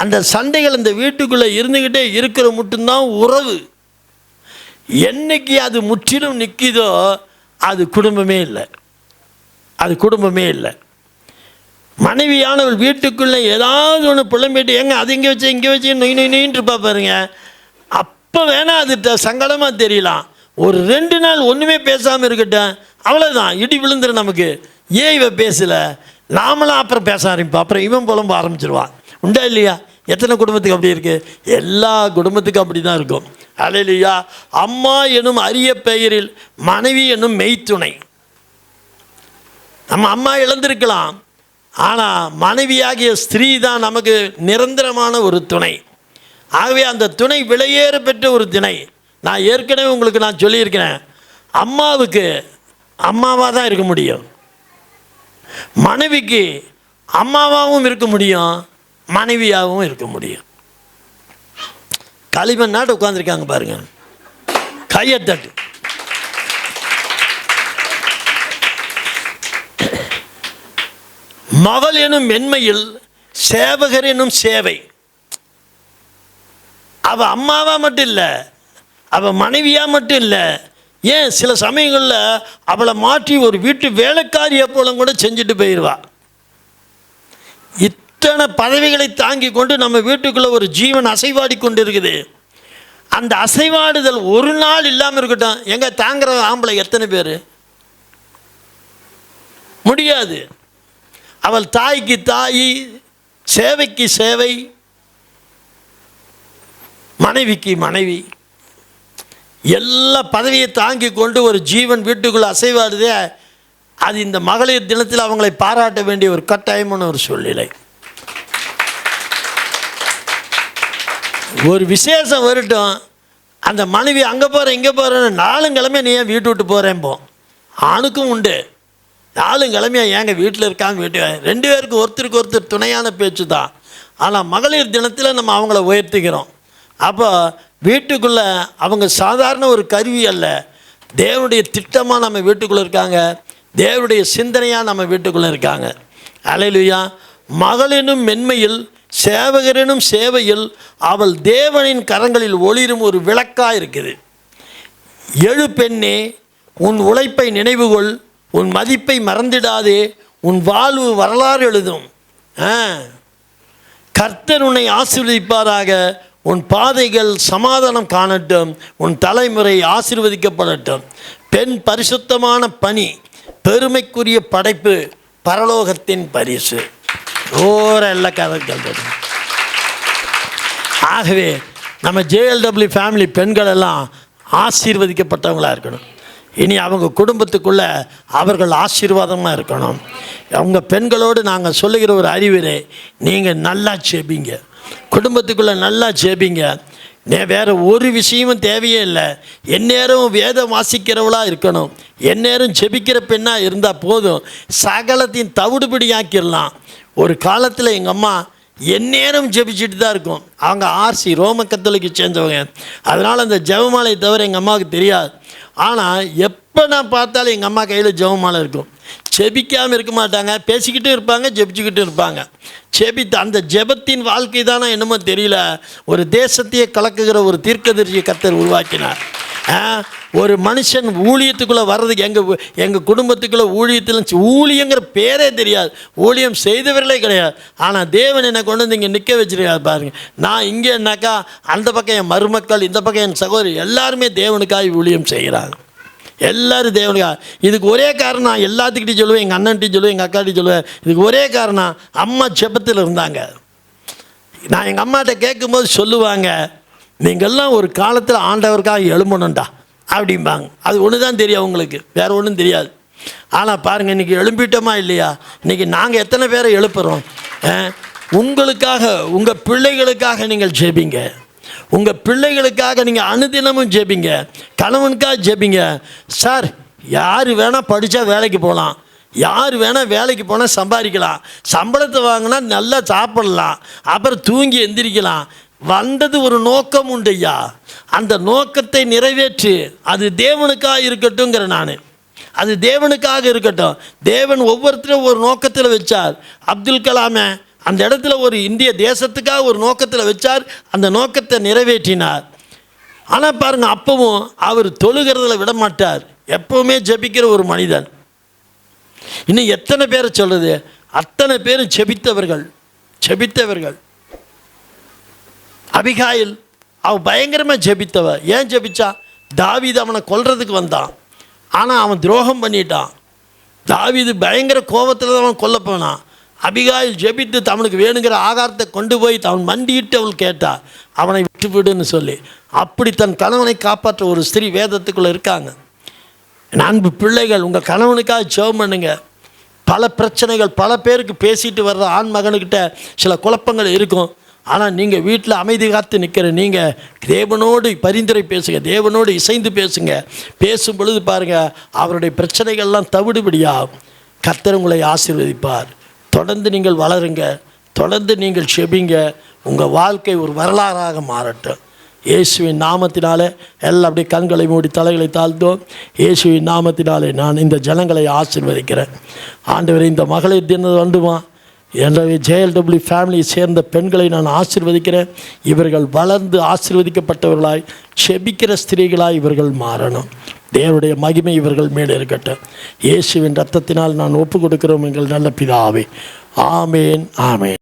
அந்த சண்டைகள் இந்த வீட்டுக்குள்ளே இருந்துக்கிட்டே இருக்கிற மட்டும்தான் உறவு. என்னைக்கு அது முற்றிலும் நிற்கிதோ அது குடும்பமே இல்லை, அது குடும்பமே இல்லை. மனைவியானவள் வீட்டுக்குள்ளே ஏதாவது ஒன்று புலம்பிட்டு, ஏங்க அது இங்கே வச்சு நொயின்னு இருப்பா பாருங்க, அப்போ வேணால் அது சங்கடமாக தெரியலாம். ஒரு 2 நாள் ஒன்றுமே பேசாமல் இருக்கட்டும், அவ்வளோதான், இடி விழுந்துரு நமக்கு. ஏன் இவ பேசலை, நாமளும் அப்புறம் பேச ஆரம்பிப்போம், அப்புறம் இவன் புலம்ப ஆரம்பிச்சிருவான். உண்டா இல்லையா? எத்தனை குடும்பத்துக்கு அப்படி இருக்குது? எல்லா குடும்பத்துக்கும் அப்படி தான் இருக்கும். அல்லேலூயா. அம்மா எனும் அரிய பெயரில் மனைவி எனும் மெய்த்துணை. நம்ம அம்மா இழந்திருக்கலாம், ஆனால் மனைவியாகிய ஸ்திரீ தான் நமக்கு நிரந்தரமான ஒரு துணை. ஆகவே அந்த துணை விலையேற பெற்ற ஒரு துணை. நான் ஏற்கனவே உங்களுக்கு நான் சொல்லியிருக்கிறேன், அம்மாவுக்கு அம்மாவாக தான் இருக்க முடியும், மனைவிக்கு அம்மாவாகவும் இருக்க முடியும், மனைவியாகவும் இருக்க முடியும். களிமண் நாட்டு உட்காந்துருக்காங்க பாருங்க, கையத்தட்டு. மகள் எனும் மென்மையில் சேவகர் எனும் சேவை. அவள் அம்மாவா மட்டும் இல்லை, அவள் மனைவியா மட்டும் இல்லை, ஏன் சில சமயங்களில் அவளை மாற்றி ஒரு வீட்டு வேலைக்காரியை போல கூட செஞ்சுட்டு போயிடுவா. இத்தனை பதவிகளை தாங்கி கொண்டு நம்ம வீட்டுக்குள்ளே ஒரு ஜீவன் அசைவாடி கொண்டு இருக்குது. அந்த அசைவாடுதல் ஒரு நாள் இல்லாமல் இருக்கட்டும். எங்க தாங்குற ஆம்பளை எத்தனை பேர்? முடியாது. அவள் தாய்க்கு தாய், சேவைக்கு சேவை, மனைவிக்கு மனைவி, எல்லா பதவியை தாங்கி கொண்டு ஒரு ஜீவன் வீட்டுக்குள்ளே அசைவாடுதே, அது இந்த மகளிர் தினத்தில் அவங்களை பாராட்ட வேண்டிய ஒரு கட்டாயமான ஒரு சூழ்நிலை. ஒரு விசேஷம் வரட்டும், அந்த மனைவி அங்கே போகிறேன் இங்கே போகிறேன்னு 4 கிழமை நீ ஏன் வீட்டு விட்டு போகிறேன்போ. ஆணுக்கும் உண்டு, 4 கிழமையாக ஏங்க வீட்டில் இருக்காங்க, வீட்டு 2 பேருக்கு ஒருத்தருக்கு ஒருத்தர் துணையான பேச்சு தான். ஆனால் மகளிர் தினத்தில் நம்ம அவங்கள உயர்த்திக்கிறோம். அப்போ வீட்டுக்குள்ளே அவங்க சாதாரண ஒரு கருவி அல்ல, தேவனுடைய திட்டமாக நம்ம வீட்டுக்குள்ளே இருக்காங்க, தேவனுடைய சிந்தனையாக நம்ம வீட்டுக்குள்ளே இருக்காங்க. அல்லேலூயா. மகளினும் மென்மையில் சேவகரினும் சேவையில் அவள் தேவனின் கரங்களில் ஒளிரும் ஒரு விளக்காக இருக்குது. எழு பெண்ணே, உன் உழைப்பை நினைவுகொள், உன் மதிப்பை மறந்திடாதே, உன் வாழ்வு வரலாறு எழுதும். கர்த்தர் உன்னை ஆசீர்வதிப்பாராக, உன் பாதைகள் சமாதானம் காணட்டும், உன் தலைமுறை ஆசீர்வதிக்கப்படட்டும். பெண் பரிசுத்தமான பணி, பெருமைக்குரிய படைப்பு, பரலோகத்தின் பரிசு. ஓரெல்ல கதைகள். ஆகவே நம்ம JLW ஃபேமிலி பெண்கள் எல்லாம் ஆசீர்வதிக்கப்பட்டவங்களாக இருக்கணும். இனி அவங்க குடும்பத்துக்குள்ளே அவர்கள் ஆசீர்வாதமாக இருக்கணும். அவங்க பெண்களோடு நாங்கள் சொல்லுகிற ஒரு அறிவுரை, நீங்கள் நல்லா ஜெபிங்க, குடும்பத்துக்குள்ளே நல்லா ஜெபிங்க. வேறு ஒரு விஷயமும் தேவையே இல்லை. எந்நேரம் வேதம் வாசிக்கிறவளாக இருக்கணும், எந்நேரம் ஜெபிக்கிற பெண்ணாக இருந்தால் போதும், சகலத்தையும் தவிடுபடியாக்கிடலாம். ஒரு காலத்தில் எங்கள் அம்மா எந்நேரம் ஜெபிச்சுட்டு தான் இருக்கும். அவங்க ஆர்சி ரோம கத்தோலிக்கு சேர்ந்தவங்க, அதனால் அந்த ஜெபமாலை தவிர எங்கள் அம்மாவுக்கு தெரியாது. ஆனால் எப்போ நான் பார்த்தாலும் எங்கள் அம்மா கையில் ஜெபமாலை இருக்கும். ஜெபிக்காமல் இருக்க மாட்டாங்க, பேசிக்கிட்டும் இருப்பாங்க, ஜெபிச்சுக்கிட்டும் இருப்பாங்க. அந்த ஜெபத்தின் வாழ்க்கை தானே என்னமோ தெரியல, ஒரு தேசத்தையே கலக்குகிற ஒரு தீர்க்கதரிசியை கர்த்தர் உருவாக்கினார். ஒரு மனுஷன் ஊழியத்துக்குள்ளே வர்றதுக்கு எங்கள் குடும்பத்துக்குள்ளே ஊழியங்கிற பேரே தெரியாது, ஊழியம் செய்தவர்களே கிடையாது. ஆனால் தேவன் என்னை கொண்டு வந்து இங்கே நிற்க வச்சிருக்காரு பாருங்கள். நான் இங்கே என்னாக்கா அந்த பக்கம் என் மருமக்கள், இந்த பக்கம் என் சகோதரி எல்லாருமே தேவனுக்காக ஊழியம் செய்கிறாங்க. எல்லோரும் தேவனுக்காக. இதுக்கு ஒரே காரணம், எல்லாத்துக்கிட்டையும் சொல்லுவேன், எங்கள் அண்ணன்ட்டையும் சொல்லுவேன், எங்கள் அக்காட்டையும் சொல்லுவேன், இதுக்கு ஒரே காரணம், அம்மா ஜெபத்தில் இருந்தாங்க. நான் எங்கள் அம்மாட்ட கேட்கும்போது சொல்லுவாங்க, நீங்கள்லாம் ஒரு காலத்தில் ஆண்டவருக்காக எழும்பணும்டா அப்படிம்பாங்க. அது ஒன்று தான் தெரியும் அவங்களுக்கு, வேறு ஒன்றும் தெரியாது. ஆனால் பாருங்கள், இன்றைக்கி எழும்பிட்டோமா இல்லையா? இன்றைக்கி நாங்கள் எத்தனை பேரை எழுப்புகிறோம்? உங்களுக்காக, உங்கள் பிள்ளைகளுக்காக நீங்கள் ஜெபிங்க, உங்கள் பிள்ளைகளுக்காக நீங்கள் அனுதினமும் ஜெபிங்க, கணவனுக்காக ஜெபிங்க. சார், யார் வேணால் படித்தா வேலைக்கு போகலாம், யார் வேணால் வேலைக்கு போனால் சம்பாதிக்கலாம், சம்பளத்தை வாங்கினா நல்லா சாப்பிடலாம், அப்புறம் தூங்கி எந்திரிக்கலாம். வந்தது ஒரு நோக்கம் உண்டையா, அந்த நோக்கத்தை நிறைவேற்றி அது தேவனுக்காக இருக்கட்டும்ங்கிற நான். அது தேவனுக்காக இருக்கட்டும். தேவன் ஒவ்வொருத்தரும் ஒரு நோக்கத்தில் வச்சார். அப்துல் கலாமை அந்த இடத்துல ஒரு இந்திய தேசத்துக்காக ஒரு நோக்கத்தில் வச்சார், அந்த நோக்கத்தை நிறைவேற்றினார். ஆனால் பாருங்கள், அப்பவும் அவர் தொழுகிறதில் விட மாட்டார், எப்போவுமே ஜெபிக்கிற ஒரு மனிதன். இன்னும் எத்தனை பேரை சொல்கிறது, அத்தனை பேரும் ஜெபித்தவர்கள். அபிகாயில் அவன் பயங்கரமாக ஜெபித்தவ. ஏன் ஜெபிச்சா? தாவீது அவனை கொல்றதுக்கு வந்தான், ஆனால் அவன் துரோகம் பண்ணிட்டான். தாவீது பயங்கர கோபத்தில் அவன் கொல்ல போனான். அபிகாயில் ஜெபித்து அவனுக்கு வேணுங்கிற ஆகாரத்தை கொண்டு போய் அவன் மண்டிட்டு அவள் கேட்டா, அவனை விட்டுவிடுன்னு சொல்லி. அப்படி தன் கணவனை காப்பாற்ற ஒரு ஸ்திரீ வேதத்துக்குள்ளே இருக்காங்க. அன்பு பிள்ளைகள், உங்கள் கணவனுக்காக ஜெபம் பண்ணுங்க. பல பிரச்சனைகள், பல பேருக்கு பேசிட்டு வர்ற ஆண் மகனுக்கிட்ட சில குழப்பங்கள் இருக்கும். ஆனால் நீங்கள் வீட்டில் அமைதி காத்து நிற்கிற நீங்கள் தேவனோடு பரிந்துரை பேசுங்க, தேவனோடு இசைந்து பேசுங்க. பேசும் பொழுது பாருங்கள், அவருடைய பிரச்சனைகள்லாம் தவிடுபடியாகும். கர்த்தர் உங்களை ஆசீர்வதிப்பார். தொடர்ந்து நீங்கள் வளருங்க, தொடர்ந்து நீங்கள் செபிங்க. உங்கள் வாழ்க்கை ஒரு வரலாறாக மாறட்டும். இயேசுவின் நாமத்தினாலே எல்லாம் அப்படியே கண்களை மூடி தலைகளை தாழ்த்தோம். இயேசுவின் நாமத்தினாலே நான் இந்த ஜனங்களை ஆசீர்வதிக்கிறேன். ஆண்டவரே, இந்த மகளிர் தினம் வந்துமா, எனவே JLW ஃபேமிலியை சேர்ந்த பெண்களை நான் ஆசீர்வதிக்கிறேன். இவர்கள் வளர்ந்து ஆசீர்வதிக்கப்பட்டவர்களாய் செபிக்கிற ஸ்திரீகளாய் இவர்கள் மாறணும். தேவனுடைய மகிமை இவர்கள் மேலே இருக்கட்டும். இயேசுவின் இரத்தத்தினால் நான் ஒப்பு கொடுக்கிறோம் எங்கள் நல்ல பிதாவே. ஆமேன், ஆமேன்.